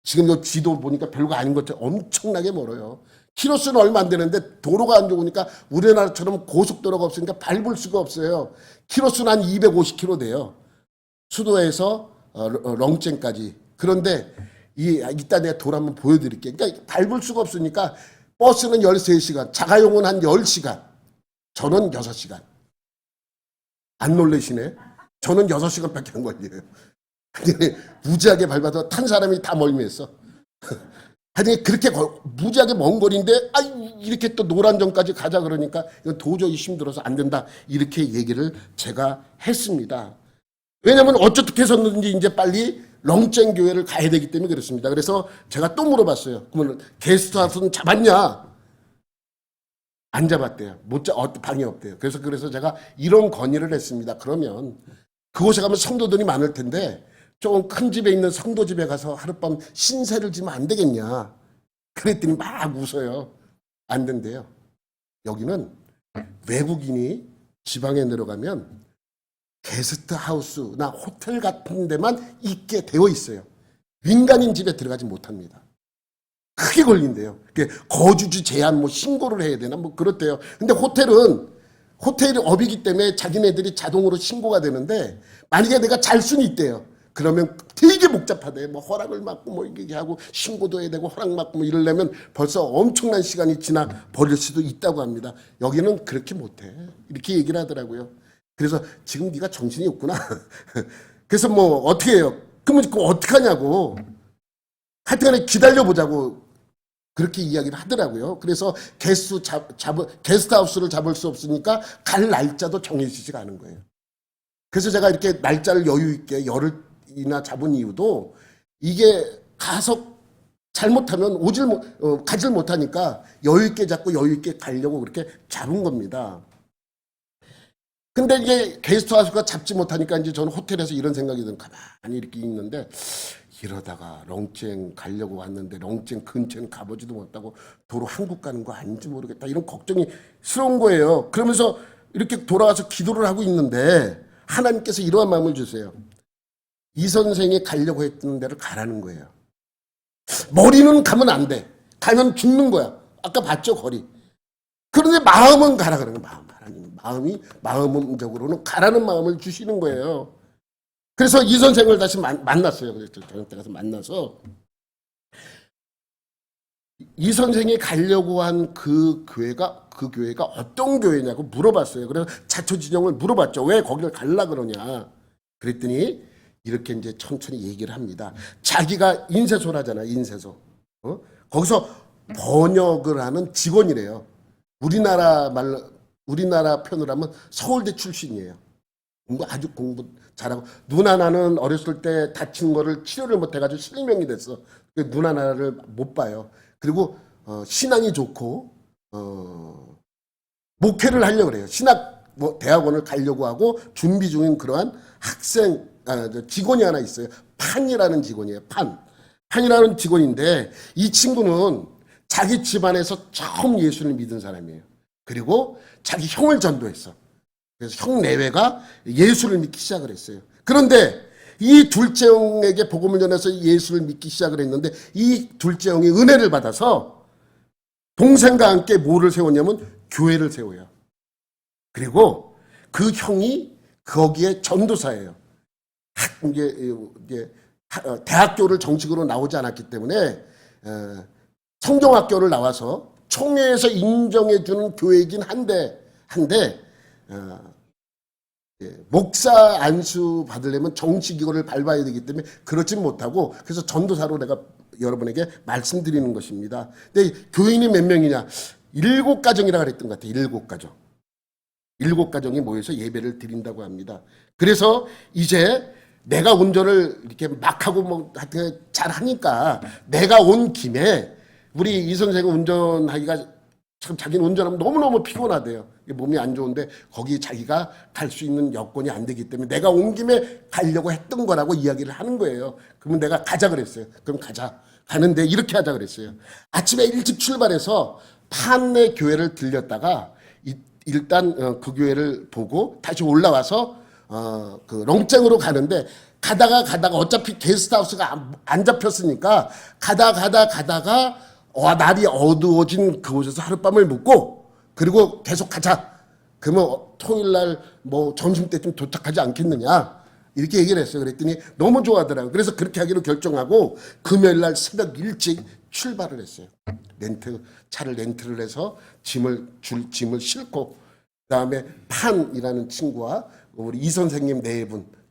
지금 요 지도 보니까 별거 아닌 것처럼 엄청나게 멀어요. 키로수는 얼마 안 되는데 도로가 안 좋으니까 우리나라처럼 고속도로가 없으니까 밟을 수가 없어요. 키로수는 한 250km 돼요. 수도에서 렁쨍까지. 그런데 이따 내가 도로 한번 보여드릴게요. 그러니까 밟을 수가 없으니까 버스는 13시간, 자가용은 한 10시간, 저는 6시간. 안 놀라시네? 저는 6시간밖에 안 걸려요. 근데 무지하게 밟아서 탄 사람이 다 멀미했어. 아니 그렇게 무지하게 먼 거리인데 이렇게 또 노란점까지 가자 그러니까 이건 도저히 힘들어서 안 된다. 이렇게 얘기를 제가 했습니다. 왜냐면 어떻게 해서든지 이제 빨리 렁쨍 교회를 가야 되기 때문에 그렇습니다. 그래서 제가 또 물어봤어요. 그러면 게스트하우스는 잡았냐? 안 잡았대요. 방이 없대요. 그래서 제가 이런 건의를 했습니다. 그러면 그곳에 가면 성도들이 많을 텐데 조금 큰 집에 있는 성도 집에 가서 하룻밤 신세를 지면 안 되겠냐. 그랬더니 막 웃어요. 안 된대요. 여기는 외국인이 지방에 내려가면 게스트하우스나 호텔 같은 데만 있게 되어 있어요. 민간인 집에 들어가지 못합니다. 크게 걸린대요. 거주지 제한 신고를 해야 되나 그렇대요. 근데 호텔이 업이기 때문에 자기네들이 자동으로 신고가 되는데 만약에 내가 잘 수는 있대요. 그러면 되게 복잡하대. 허락을 받고 이렇게 하고 신고도 해야 되고 허락 받고 이러려면 벌써 엄청난 시간이 지나 버릴 수도 있다고 합니다. 여기는 그렇게 못해. 이렇게 얘기를 하더라고요. 그래서 지금 네가 정신이 없구나. 그래서 어떻게 해요? 그러면 그거 어떻게 하냐고. 하여튼간에 기다려보자고 그렇게 이야기를 하더라고요. 그래서 게스트하우스를 잡을 수 없으니까 갈 날짜도 정해지지가 않은 거예요. 그래서 제가 이렇게 날짜를 여유 있게 열흘이나 잡은 이유도 이게 가서 잘못하면 가질 못하니까 여유 있게 잡고 여유 있게 가려고 그렇게 잡은 겁니다. 근데 이게 게스트하우스가 잡지 못하니까 이제 저는 호텔에서 이런 생각이 드는 가만히 이렇게 있는데 이러다가 렁쨍 가려고 왔는데 렁쨍 근처는 가보지도 못하고 도로 한국 가는 거 아닌지 모르겠다. 이런 걱정이 스러운 거예요. 그러면서 이렇게 돌아와서 기도를 하고 있는데 하나님께서 이러한 마음을 주세요. 이 선생이 가려고 했던 데를 가라는 거예요. 머리는 가면 안 돼. 가면 죽는 거야. 아까 봤죠, 거리. 그런데 마음은 가라 그러는 거예요. 하나님 마음적으로는 가라는 마음을 주시는 거예요. 그래서 이 선생을 다시 만났어요. 그래서 저녁 때 가서 만나서 이 선생이 가려고 한 그 교회가 어떤 교회냐고 물어봤어요. 그래서 자초지종을 물어봤죠. 왜 거기를 갈라 그러냐. 그랬더니 이렇게 이제 천천히 얘기를 합니다. 자기가 인쇄소라잖아, 인쇄소. 거기서 번역을 하는 직원이래요. 우리나라 편으로 하면 서울대 출신이에요. 아주 공부 잘하고 눈 하나는 어렸을 때 다친 거를 치료를 못해가지고 실명이 됐어. 눈 하나를 못 봐요. 그리고 신앙이 좋고 목회를 하려고 그래요. 신학 대학원을 가려고 하고 준비 중인 그러한 직원이 하나 있어요. 판이라는 직원이에요. 판이라는 직원인데 이 친구는 자기 집안에서 처음 예수를 믿은 사람이에요. 그리고 자기 형을 전도했어. 그래서 형 내외가 예수를 믿기 시작을 했어요. 그런데 이 둘째 형에게 복음을 전해서 예수를 믿기 시작을 했는데 이 둘째 형이 은혜를 받아서 동생과 함께 뭐를 세웠냐면 교회를 세워요. 그리고 그 형이 거기에 전도사예요. 이게 대학교를 정식으로 나오지 않았기 때문에 성경학교를 나와서 총회에서 인정해주는 교회이긴 한데 한데 목사 안수 받으려면 정식이거를 밟아야 되기 때문에 그렇진 못하고 그래서 전도사로 내가 여러분에게 말씀드리는 것입니다. 근데 교인이 몇 명이냐? 7가정이라 그랬던 것 같아요. 7가정. 7가정이 모여서 예배를 드린다고 합니다. 그래서 이제 내가 운전을 이렇게 막 하고 뭐 하여튼 잘 하니까 내가 온 김에 우리 이 선생은 운전하기가 참 자기는 운전하면 너무너무 피곤하대요. 몸이 안 좋은데 거기 자기가 갈 수 있는 여건이 안 되기 때문에 내가 온 김에 가려고 했던 거라고 이야기를 하는 거예요. 그러면 내가 가자 그랬어요. 그럼 가자. 가는데 이렇게 하자 그랬어요. 아침에 일찍 출발해서 판내 교회를 들렸다가 일단 그 교회를 보고 다시 올라와서 그 롱쟁으로 가는데 가다가 어차피 게스트하우스가 안 잡혔으니까 가다가 날이 어두워진 그곳에서 하룻밤을 묵고 그리고 계속 가자. 그러면 토요일날 뭐 점심때쯤 도착하지 않겠느냐 이렇게 얘기를 했어요. 그랬더니 너무 좋아하더라고요. 그래서 그렇게 하기로 결정하고 금요일날 새벽 일찍 출발을 했어요. 차를 렌트를 해서 짐을 싣고 그다음에 판이라는 친구와 우리 이 선생님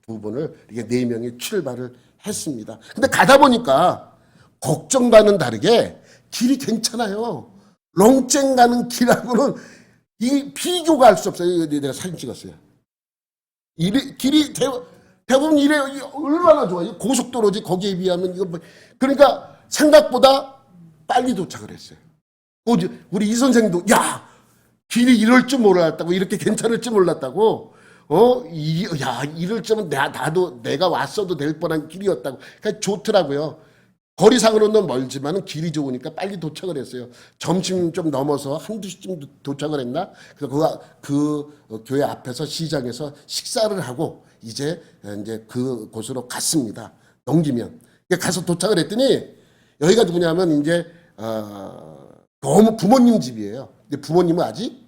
두 분을 이게 4명이 출발을 했습니다. 근데 가다 보니까 걱정과는 다르게 길이 괜찮아요. 롱쨍 가는 길하고는 이 비교가 할 수 없어요. 내가 사진 찍었어요. 길이 대부분 이래 얼마나 좋아요. 고속도로지 거기에 비하면 이거 그러니까 생각보다 빨리 도착을 했어요. 우리 이 선생도 야 길이 이럴 줄 몰랐다고 이렇게 괜찮을 줄 몰랐다고 이럴 줄은 나도 내가 왔어도 될 뻔한 길이었다고 그러니까 좋더라고요. 거리상으로는 멀지만 길이 좋으니까 빨리 도착을 했어요. 점심 좀 넘어서 1~2시쯤 도착을 했나? 그래서 그 교회 앞에서 시장에서 식사를 하고 이제 그곳으로 갔습니다. 넘기면. 가서 도착을 했더니 여기가 누구냐면 이제 너무 부모님 집이에요. 근데 부모님은 아직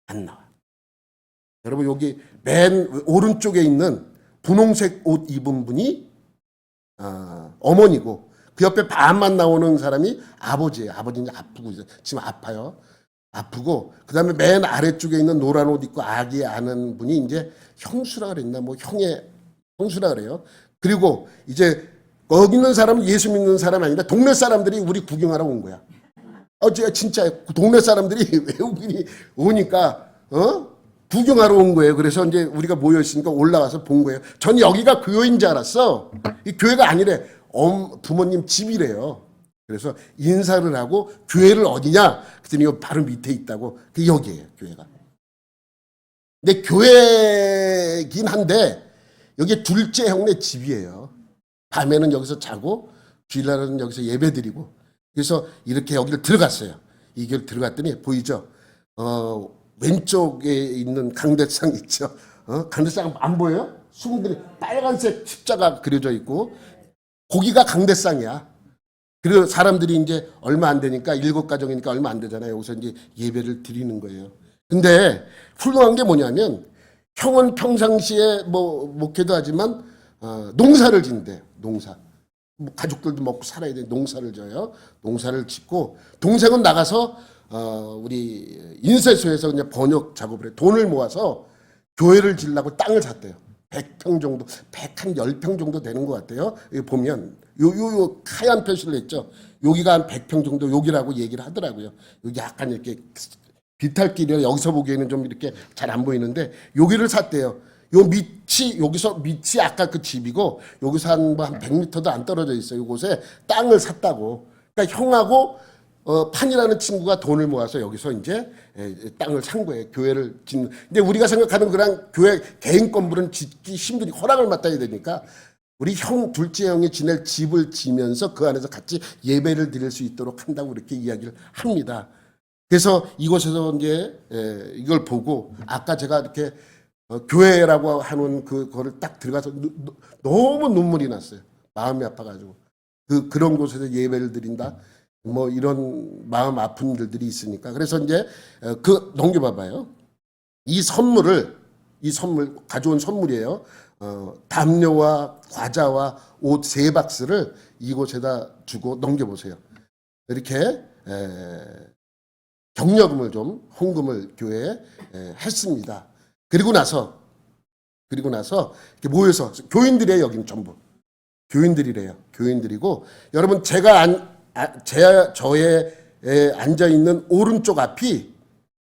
안 나와. 여러분 여기 맨 오른쪽에 있는 분홍색 옷 입은 분이 어머니고 그 옆에 반만 나오는 사람이 아버지예요. 아버지는 아프고 지금 아파요. 아프고 그다음에 맨 아래쪽에 있는 노란 옷 입고 아기 아는 분이 이제 형수라 그랬나 뭐 형수라 그래요. 그리고 이제 거기 있는 사람은 예수 믿는 사람 아니라 동네 사람들이 우리 구경하러 온 거야. 진짜 동네 사람들이 외국인이 오니까 구경하러 온 거예요. 그래서 이제 우리가 모여 있으니까 올라와서 본 거예요. 전 여기가 교회인 줄 알았어. 이 교회가 아니래. 부모님 집이래요. 그래서 인사를 하고 교회를 어디냐? 그랬더니 이거 바로 밑에 있다고. 그 여기에요, 교회가. 근데 교회긴 한데 여기 둘째 형네 집이에요. 밤에는 여기서 자고 주일날은 여기서 예배드리고 그래서 이렇게 여기를 들어갔어요. 이 길 들어갔더니 보이죠? 왼쪽에 있는 강대상 있죠? 강대상 안 보여요? 수분들이 빨간색 십자가 그려져 있고 거기가 강대상이야. 그리고 사람들이 이제 얼마 안 되니까 7가정이니까 얼마 안 되잖아요. 여기서 이제 예배를 드리는 거예요. 근데 훌륭한 게 뭐냐면 형은 평상시에 뭐 목회도 하지만 농사를 짓는데 농사. 가족들도 먹고 살아야 돼. 농사를 져요. 농사를 짓고 동생은 나가서 우리 인쇄소에서 그냥 번역 작업을 해. 돈을 모아서 교회를 지으려고 땅을 샀대요. 100평 정도, 110평 정도 되는 것 같아요. 여기 보면 요 하얀 표시를 했죠. 여기가 한 100평 정도 여기라고 얘기를 하더라고요. 여기 약간 이렇게 비탈길이라 여기서 보기에는 좀 이렇게 잘 안 보이는데 여기를 샀대요. 여기서 밑이 아까 그 집이고 여기서 한 100m도 안 떨어져 있어요. 이곳에 땅을 샀다고. 그러니까 형하고 판이라는 친구가 돈을 모아서 여기서 이제 땅을 산 거예요. 교회를 짓는. 근데 우리가 생각하는 그런 교회 개인 건물은 짓기 힘들이 허락을 맡아야 되니까 우리 둘째 형이 지낼 집을 지면서 그 안에서 같이 예배를 드릴 수 있도록 한다고 이렇게 이야기를 합니다. 그래서 이곳에서 이제 이걸 보고 아까 제가 이렇게 교회라고 하는 그거를 딱 들어가서 너무 눈물이 났어요. 마음이 아파가지고 그런 곳에서 예배를 드린다. 뭐 이런 마음 아픈 일들이 있으니까 그래서 이제 넘겨봐봐요. 이 선물 가져온 선물이에요. 담요와 과자와 옷 3박스를 이곳에다 주고 넘겨보세요. 이렇게 격려금을 좀 헌금을 교회에 했습니다. 그리고 나서 이렇게 모여서 교인들이에요. 여긴 전부 교인들이래요. 교인들이고 여러분 저의 앉아 있는 오른쪽 앞이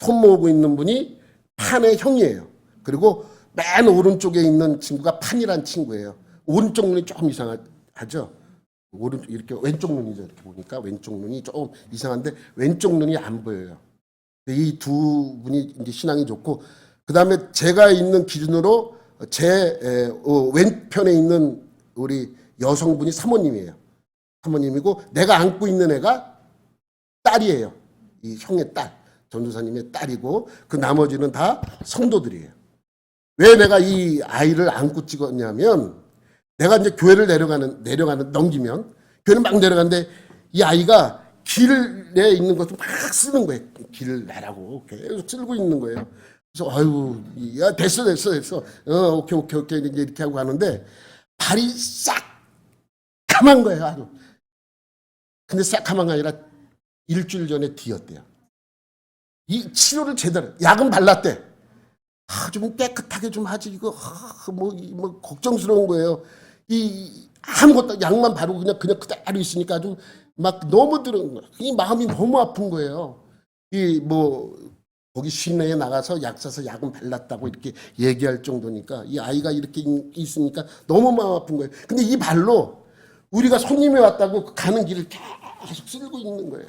손 모으고 있는 분이 판의 형이에요. 그리고 맨 오른쪽에 있는 친구가 판이란 친구예요. 오른쪽 눈이 조금 이상하죠. 오른쪽 이렇게 왼쪽 눈이죠. 이렇게 보니까 왼쪽 눈이 조금 이상한데 왼쪽 눈이 안 보여요. 이 두 분이 이제 신앙이 좋고 그 다음에 제가 있는 기준으로 제 왼편에 있는 우리 여성분이 사모님이에요. 사모님이고 내가 안고 있는 애가 딸이에요. 이 형의 딸, 전도사님의 딸이고 그 나머지는 다 성도들이에요. 왜 내가 이 아이를 안고 찍었냐면 내가 이제 교회를 넘기면 교회는 막 내려가는데 이 아이가 길에 있는 것을 막 쓰는 거예요. 길을 내라고 계속 쓸고 있는 거예요. 그래서 아유, 야 됐어. 오케이 이렇게 하고 가는데 발이 새까만 거예요. 아주. 근데 새까만 게 아니라 일주일 전에 뒤었대요. 이 치료를 제대로 약은 발랐대. 좀 깨끗하게 좀 하지 이거 뭐 걱정스러운 거예요. 이 아무것도 약만 바르고 그냥 그대로 있으니까 아주 막 너무 들은 거예요. 이 마음이 너무 아픈 거예요. 이 뭐 거기 시내에 나가서 약 사서 약은 발랐다고 이렇게 얘기할 정도니까 이 아이가 이렇게 있으니까 너무 마음 아픈 거예요. 근데 이 발로 우리가 손님이 왔다고 가는 길을 계속 쓸고 있는 거예요.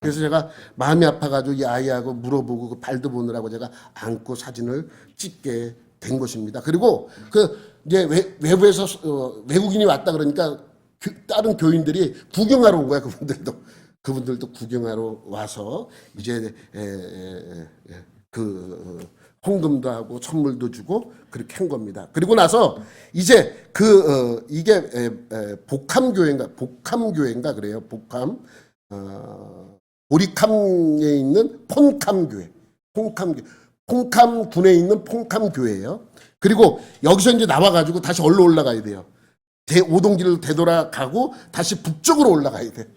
그래서 제가 마음이 아파가지고 이 아이하고 물어보고 그 발도 보느라고 제가 안고 사진을 찍게 된 것입니다. 그리고 그 이제 외부에서 외국인이 왔다 그러니까 다른 교인들이 구경하러 온 거야. 그분들도 구경하러 와서 이제 그 헌금도 하고 선물도 주고 그렇게 한 겁니다. 그리고 나서 이제 이게 복함교회인가 그래요. 보리캄에 있는 폰캄교회, 폰캄군에 있는 폰캄교회예요. 그리고 여기서 이제 나와가지고 다시 얼로 올라가야 돼요. 오동길을 되돌아가고 다시 북쪽으로 올라가야 돼.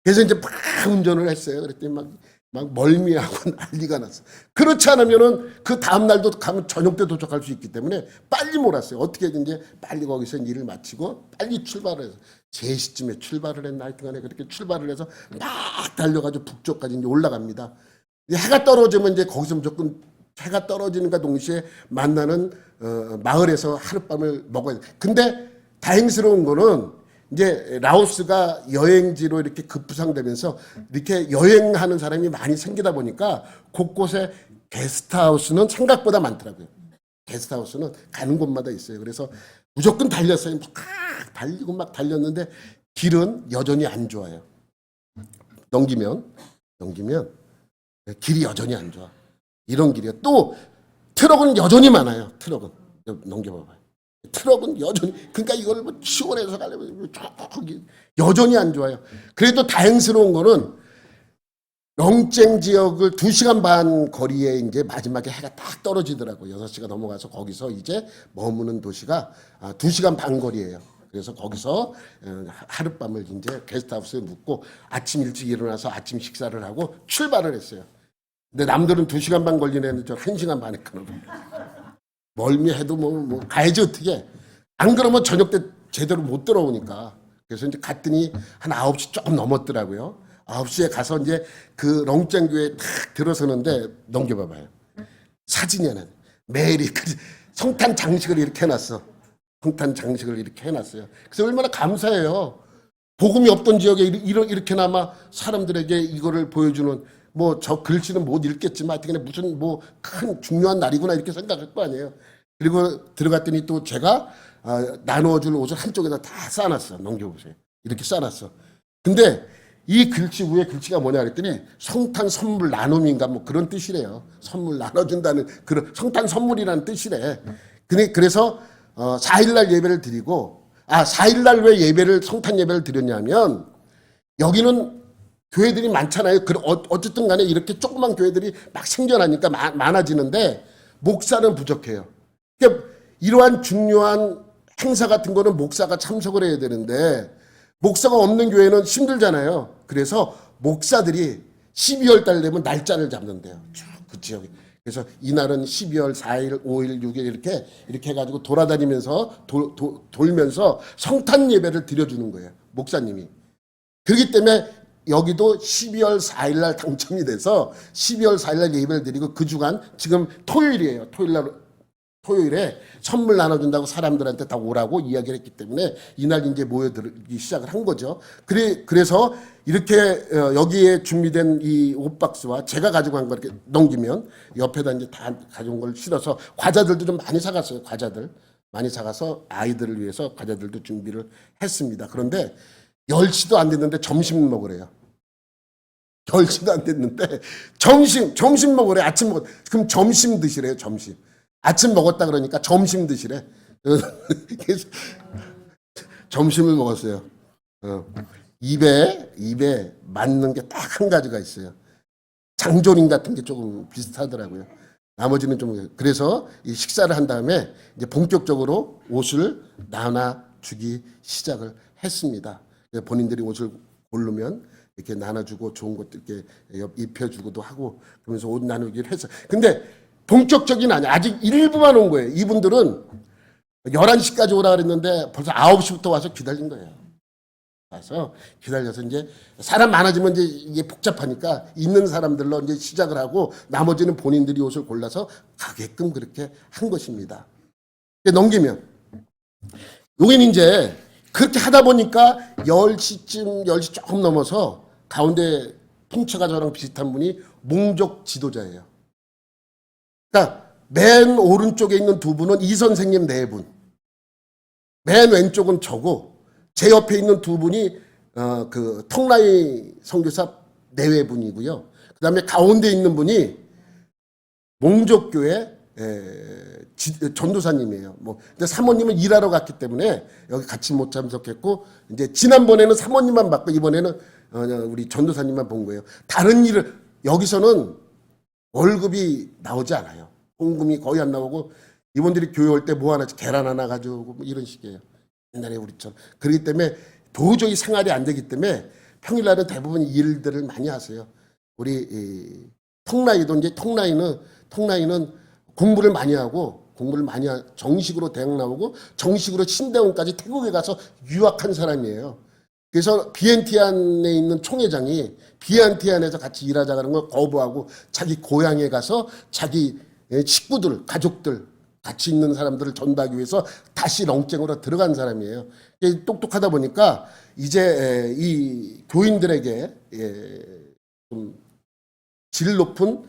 그래서 이제 막 운전을 했어요. 그랬더니 막 멀미하고 난리가 났어. 그렇지 않으면은 그 다음 날도 가면 저녁 때 도착할 수 있기 때문에 빨리 몰았어요. 어떻게든지 빨리 거기서 일을 마치고 빨리 출발을 해서 3시쯤에 출발을 했나 하여튼간에 그렇게 출발을 해서 막 달려가지고 북쪽까지 이제 올라갑니다. 해가 떨어지면 이제 거기서 무조건 해가 떨어지는가 동시에 만나는 마을에서 하룻밤을 먹어야 돼. 근데 다행스러운 거는 이제 라오스가 여행지로 이렇게 급부상되면서 이렇게 여행하는 사람이 많이 생기다 보니까 곳곳에 게스트하우스는 생각보다 많더라고요. 게스트하우스는 가는 곳마다 있어요. 그래서 무조건 달렸어요. 막 달리고 막 달렸는데 길은 여전히 안 좋아요. 넘기면 길이 여전히 안 좋아. 이런 길이요. 또 트럭은 여전히 많아요. 트럭은 넘겨봐봐요. 트럭은 여전히 그러니까 이걸 뭐 시원해서 가려면 저기 여전히 안 좋아요. 그래도 다행스러운 거는 렁쨍 지역을 2시간 반 거리에 이제 마지막에 해가 딱 떨어지더라고요. 6시가 넘어가서 거기서 이제 머무는 도시가 2시간 반 거리예요. 그래서 거기서 하룻밤을 이제 게스트하우스에 묵고 아침 일찍 일어나서 아침 식사를 하고 출발을 했어요. 근데 남들은 2시간 반 걸리는 저 1시간 반에 가는 멀미해도 뭐 가야지 어떻게. 안 그러면 저녁 때 제대로 못 들어오니까. 그래서 이제 갔더니 한 9시 조금 넘었더라고요. 9시에 가서 이제 그 렁쨍교에 탁 들어서는데 넘겨봐봐요. 사진이 하나. 매일 성탄 장식을 이렇게 해놨어. 성탄 장식을 이렇게 해놨어요. 그래서 얼마나 감사해요. 복음이 없던 지역에 이렇게나마 사람들에게 이거를 보여주는 뭐 저 글씨는 못 읽겠지만 하여튼 무슨 뭐 큰 중요한 날이구나 이렇게 생각할 거 아니에요. 그리고 들어갔더니 또 제가 나누어줄 옷을 한쪽에다 다 싸놨어. 넘겨보세요. 이렇게 싸놨어. 근데 이 글씨 위에 글씨가 뭐냐 그랬더니 성탄 선물 나눔인가 뭐 그런 뜻이래요. 선물 나눠준다는 그런 성탄 선물이라는 뜻이래. 그래서 4일날 예배를 드리고 4일날 왜 성탄 예배를 드렸냐면 여기는 교회들이 많잖아요. 어쨌든 간에 이렇게 조그만 교회들이 막 생겨나니까 많아지는데 목사는 부족해요. 그러니까 이러한 중요한 행사 같은 거는 목사가 참석을 해야 되는데 목사가 없는 교회는 힘들잖아요. 그래서 목사들이 12월 달 되면 날짜를 잡는데요. 쭉 그 지역에. 그래서 이날은 12월 4일, 5일, 6일 이렇게 해가지고 돌아다니면서 돌면서 성탄 예배를 드려주는 거예요. 목사님이. 그렇기 때문에 여기도 12월 4일 날 당첨이 돼서 12월 4일 날 예배를 드리고 그 주간 지금 토요일이에요. 토요일에 선물 나눠준다고 사람들한테 다 오라고 이야기를 했기 때문에 이날 이제 모여들기 시작을 한 거죠. 그래서 이렇게 여기에 준비된 이 옷박스와 제가 가지고 간 거 이렇게 넘기면 옆에다 이제 다 가져온 걸 실어서 과자들도 좀 많이 사갔어요. 과자들 많이 사가서 아이들을 위해서 과자들도 준비를 했습니다. 그런데 10시도 안 됐는데 점심 먹으래요. 10시도 안 됐는데 점심 먹으래. 아침 먹으래. 그럼 점심 드시래요. 점심. 아침 먹었다 그러니까 점심 드시래. 그래서 점심을 먹었어요. 입에 맞는 게 딱 한 가지가 있어요. 장조림 같은 게 조금 비슷하더라고요. 나머지는 좀 그래서 이 식사를 한 다음에 이제 본격적으로 옷을 나눠주기 시작을 했습니다. 본인들이 옷을 고르면 이렇게 나눠주고 좋은 것들 이렇게 입혀주고도 하고 그러면서 옷 나누기를 해서 근데 본격적인 아니야. 아직 일부만 온 거예요. 이분들은 11시까지 오라 그랬는데 벌써 9시부터 와서 기다린 거예요. 와서 기다려서 이제 사람 많아지면 이제 이게 복잡하니까 있는 사람들로 이제 시작을 하고 나머지는 본인들이 옷을 골라서 가게끔 그렇게 한 것입니다. 넘기면 여기는 이제 그렇게 하다 보니까 10시 조금 넘어서 가운데 풍채가 저랑 비슷한 분이 몽족 지도자예요. 그러니까 맨 오른쪽에 있는 두 분은 이 선생님 네 분, 맨 왼쪽은 저고 제 옆에 있는 두 분이 그 턱라이 선교사 내외 분이고요. 그 다음에 가운데 있는 분이 몽족교회 전도사님이에요. 근데 사모님은 일하러 갔기 때문에 여기 같이 못 참석했고 이제 지난번에는 사모님만 받고 이번에는 우리 전도사님만 본 거예요. 다른 일을 여기서는 월급이 나오지 않아요. 헌금이 거의 안 나오고 이분들이 교회 올 때 뭐 하나 계란 하나 가져오고 뭐 이런 식이에요. 옛날에 우리처럼. 그렇기 때문에 도저히 생활이 안 되기 때문에 평일날은 대부분 일들을 많이 하세요. 우리 턱라이도 이제 턱라이는 공부를 많이 하고 정식으로 대학 나오고 정식으로 신대원까지 태국에 가서 유학한 사람이에요. 그래서 비엔티안에 있는 총회장이 비엔티안에서 같이 일하자는 걸 거부하고 자기 고향에 가서 자기 식구들, 가족들 같이 있는 사람들을 전도하기 위해서 다시 렁쟁으로 들어간 사람이에요. 똑똑하다 보니까 이제 이 교인들에게 좀 질 높은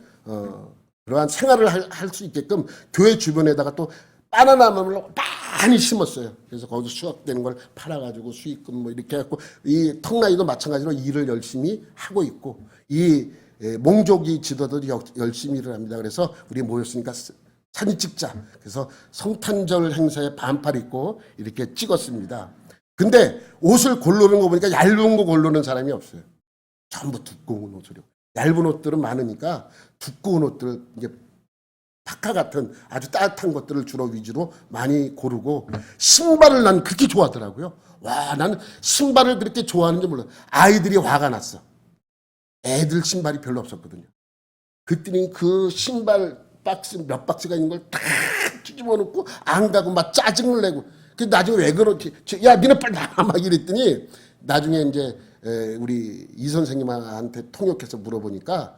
그러한 생활을 할 수 있게끔 교회 주변에다가 또 바나나 나무를 많이 심었어요. 그래서 거기서 수확되는 걸 팔아가지고 수익금 뭐 이렇게 해갖고 이 턱라이도 마찬가지로 일을 열심히 하고 있고 이 몽족이 지도들이 열심히 일을 합니다. 그래서 우리 모였으니까 사진 찍자. 그래서 성탄절 행사에 반팔 입고 이렇게 찍었습니다. 근데 옷을 고르는 거 보니까 얇은 거 고르는 사람이 없어요. 전부 두꺼운 옷으로. 얇은 옷들은 많으니까 두꺼운 옷들 이제 파카 같은 아주 따뜻한 것들을 주로 위주로 많이 고르고 신발을 난 그렇게 좋아하더라고요. 와, 나는 신발을 그렇게 좋아하는지 몰라. 아이들이 화가 났어. 애들 신발이 별로 없었거든요. 그랬더니 그 신발 박스 몇 박스가 있는 걸 다 뒤집어 놓고 안 가고 막 짜증을 내고 그 나중에 왜 그렇지? 야, 니네 빨리 나가 막 이랬더니 나중에 이제 우리 이 선생님한테 통역해서 물어보니까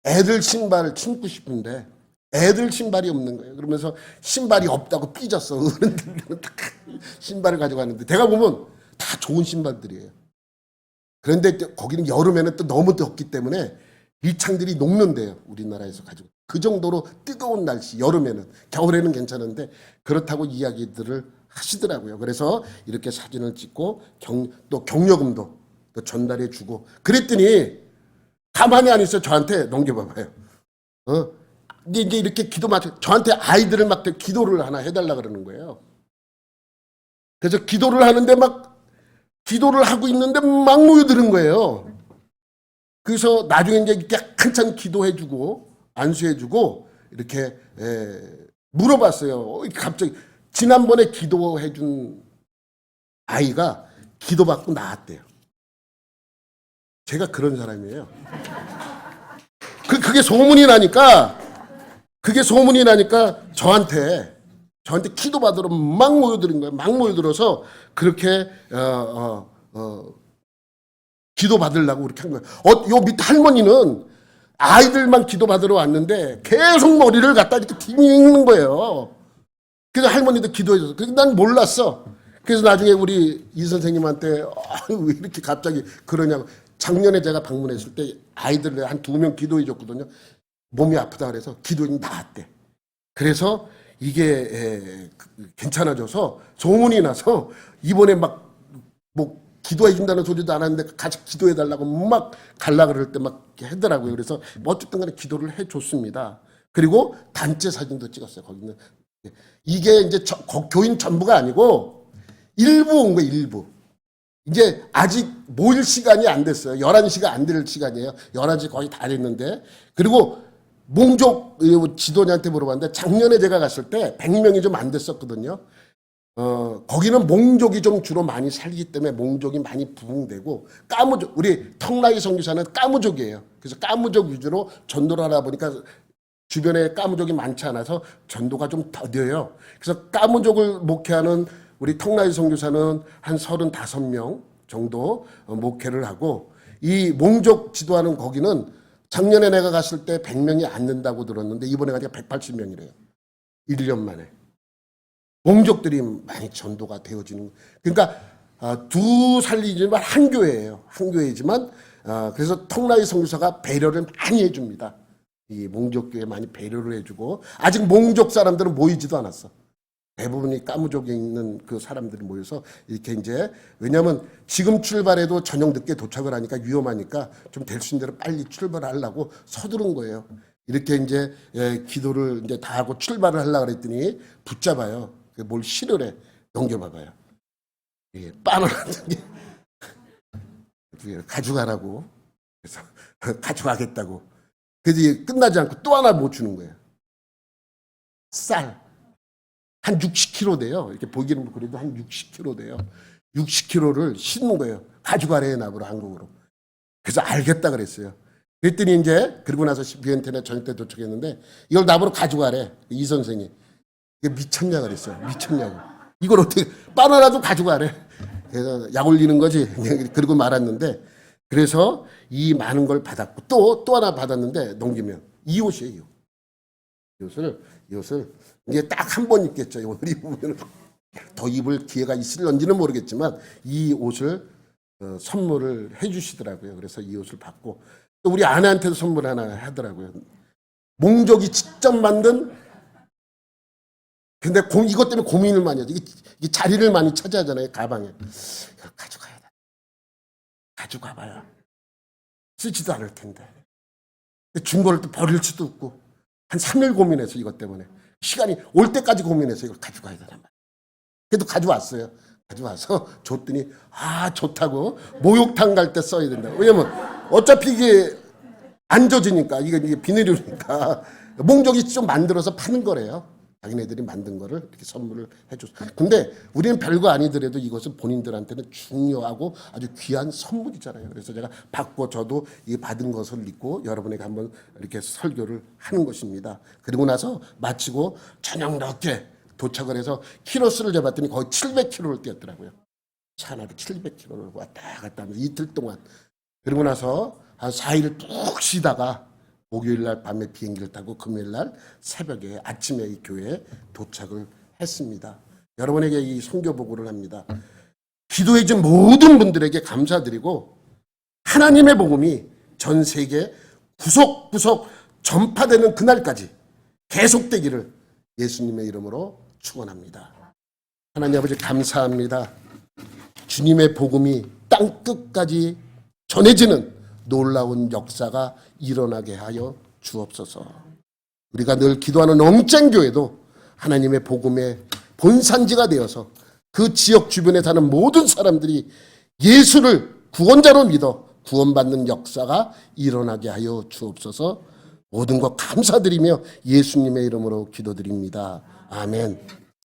애들 신발을 신고 싶은데 애들 신발이 없는 거예요. 그러면서 신발이 없다고 삐졌어. 어른들은 다 신발을 가져가는데 내가 보면 다 좋은 신발들이에요. 그런데 거기는 여름에는 또 너무 덥기 때문에 밑창들이 녹는데요. 우리나라에서 가지고. 그 정도로 뜨거운 날씨, 여름에는. 겨울에는 괜찮은데 그렇다고 이야기들을 하시더라고요. 그래서 이렇게 사진을 찍고 또 격려금도 또 전달해 주고 그랬더니 가만히 안 있어. 저한테 넘겨봐봐요. 이제 이렇게 기도 맞춰 저한테 아이들을 막 기도를 하나 해달라 그러는 거예요. 그래서 기도를 하는데 막 기도를 하고 있는데 막 모여드는 거예요. 그래서 나중에 이제 이렇게 한참 기도해주고 안수해주고 이렇게 물어봤어요. 갑자기 지난번에 기도해준 아이가 기도받고 나왔대요. 제가 그런 사람이에요. 그게 소문이 나니까 저한테 기도 받으러 막 모여드는 거예요. 막 모여들어서 그렇게 기도 받으려고 그렇게 한 거예요. 요 밑에 할머니는 아이들만 기도 받으러 왔는데 계속 머리를 갖다 이렇게 뒤미는 거예요. 그래서 할머니도 기도해줘서. 그래서 난 몰랐어. 그래서 나중에 우리 이 선생님한테 왜 이렇게 갑자기 그러냐고. 작년에 제가 방문했을 때 아이들 한 2명 기도해줬거든요. 몸이 아프다 그래서 기도했는데 나았대. 그래서 이게 괜찮아져서 소문이 나서 이번에 막 뭐 기도해준다는 소리도 안 하는데 같이 기도해달라고 막 갈라 그럴 때 막 하더라고요. 그래서 어쨌든 간에 기도를 해줬습니다. 그리고 단체 사진도 찍었어요. 거기는. 이게 이제 교인 전부가 아니고 일부 온 거예요. 일부. 이제 아직 모일 시간이 안 됐어요. 11시가 안 될 시간이에요. 11시 거의 다 됐는데. 그리고 몽족 지도자한테 물어봤는데 작년에 제가 갔을 때 100명이 좀 안 됐었거든요. 거기는 몽족이 좀 주로 많이 살기 때문에 몽족이 많이 부흥되고 까무족, 우리 턱라이 선교사는 까무족이에요. 그래서 까무족 위주로 전도를 하다 보니까 주변에 까무족이 많지 않아서 전도가 좀 더뎌요. 그래서 까무족을 목회하는 우리 턱라이 선교사는 한 35명 정도 목회를 하고 이 몽족 지도하는 거기는 작년에 내가 갔을 때 100명이 안 된다고 들었는데 이번에 가니까 180명이래요. 1년 만에. 몽족들이 많이 전도가 되어지는. 그러니까 두 살리지만 한 교회예요. 한 교회지만 그래서 턱라이 선교사가 배려를 많이 해줍니다. 이 몽족교회 많이 배려를 해주고 아직 몽족 사람들은 모이지도 않았어. 대부분이 까무족에 있는 그 사람들이 모여서 이렇게 이제 왜냐하면 지금 출발해도 저녁 늦게 도착을 하니까 위험하니까 좀 될 수 있는 대로 빨리 출발하려고 서두른 거예요. 이렇게 이제 기도를 이제 다 하고 출발을 하려고 그랬더니 붙잡아요. 뭘 실을 해. 넘겨봐봐요. 바나나 가져가라고. 그래서 가져가겠다고. 그래서 끝나지 않고 또 하나 못 주는 거예요. 쌀. 한 60kg 돼요. 이렇게 보기는 그래도 한 60kg 돼요. 60kg를 싣는 거예요. 가져가래 나보러 한국으로. 그래서 알겠다 그랬어요. 그랬더니 이제 그러고 나서 비엔테나 저녁 때 도착했는데 이걸 나보러 가져가래. 이 선생이. 이게 미쳤냐 그랬어요. 미쳤냐고. 이걸 어떻게 바나나도 가져가래. 그래서 약 올리는 거지. 그러고 말았는데 그래서 이 많은 걸 받았고 또 하나 받았는데 넘기면 이 옷이에요. 이 옷을 이게 딱 한 번 입겠죠. 오늘 입으면 더 입을 기회가 있을런지는 모르겠지만 이 옷을 선물을 해주시더라고요. 그래서 이 옷을 받고 또 우리 아내한테도 선물 하나 하더라고요. 몽족이 직접 만든. 근데 이것 때문에 고민을 많이 하죠. 이게 자리를 많이 차지하잖아요. 가방에. 가져가야 돼. 가져가봐야 쓰지도 않을 텐데. 준 거를 또 버릴 수도 없고. 한 3일 고민해서 이것 때문에. 시간이 올 때까지 고민해서 이걸 가져가야 되단 말이에요. 그래도 가져왔어요. 가져와서 줬더니 좋다고 목욕탕 갈 때 써야 된다. 왜냐면 어차피 이게 안 젖으니까 이게 비닐이니까 몽족이 좀 만들어서 파는 거래요. 자기네들이 만든 거를 이렇게 선물을 해줬어. 근데 우리는 별거 아니더라도 이것은 본인들한테는 중요하고 아주 귀한 선물이잖아요. 그래서 제가 받고 저도 이 받은 것을 믿고 여러분에게 한번 이렇게 설교를 하는 것입니다. 그리고 나서 마치고 저녁 늦게 도착을 해서 키로수를 재봤더니 거의 700km를 뛰었더라고요. 차 하나로 700km를 왔다 갔다 하면서 이틀 동안. 그리고 나서 한 4일 푹 쉬다가 목요일 날 밤에 비행기를 타고 금요일 날 새벽에 아침에 이 교회에 도착을 했습니다. 여러분에게 이 선교 보고를 합니다. 기도해 준 모든 분들에게 감사드리고 하나님의 복음이 전 세계 구석구석 전파되는 그날까지 계속되기를 예수님의 이름으로 축원합니다. 하나님 아버지 감사합니다. 주님의 복음이 땅 끝까지 전해지는 놀라운 역사가 일어나게 하여 주옵소서. 우리가 늘 기도하는 엉짱교회도 하나님의 복음의 본산지가 되어서 그 지역 주변에 사는 모든 사람들이 예수를 구원자로 믿어 구원받는 역사가 일어나게 하여 주옵소서. 모든 것 감사드리며 예수님의 이름으로 기도드립니다. 아멘.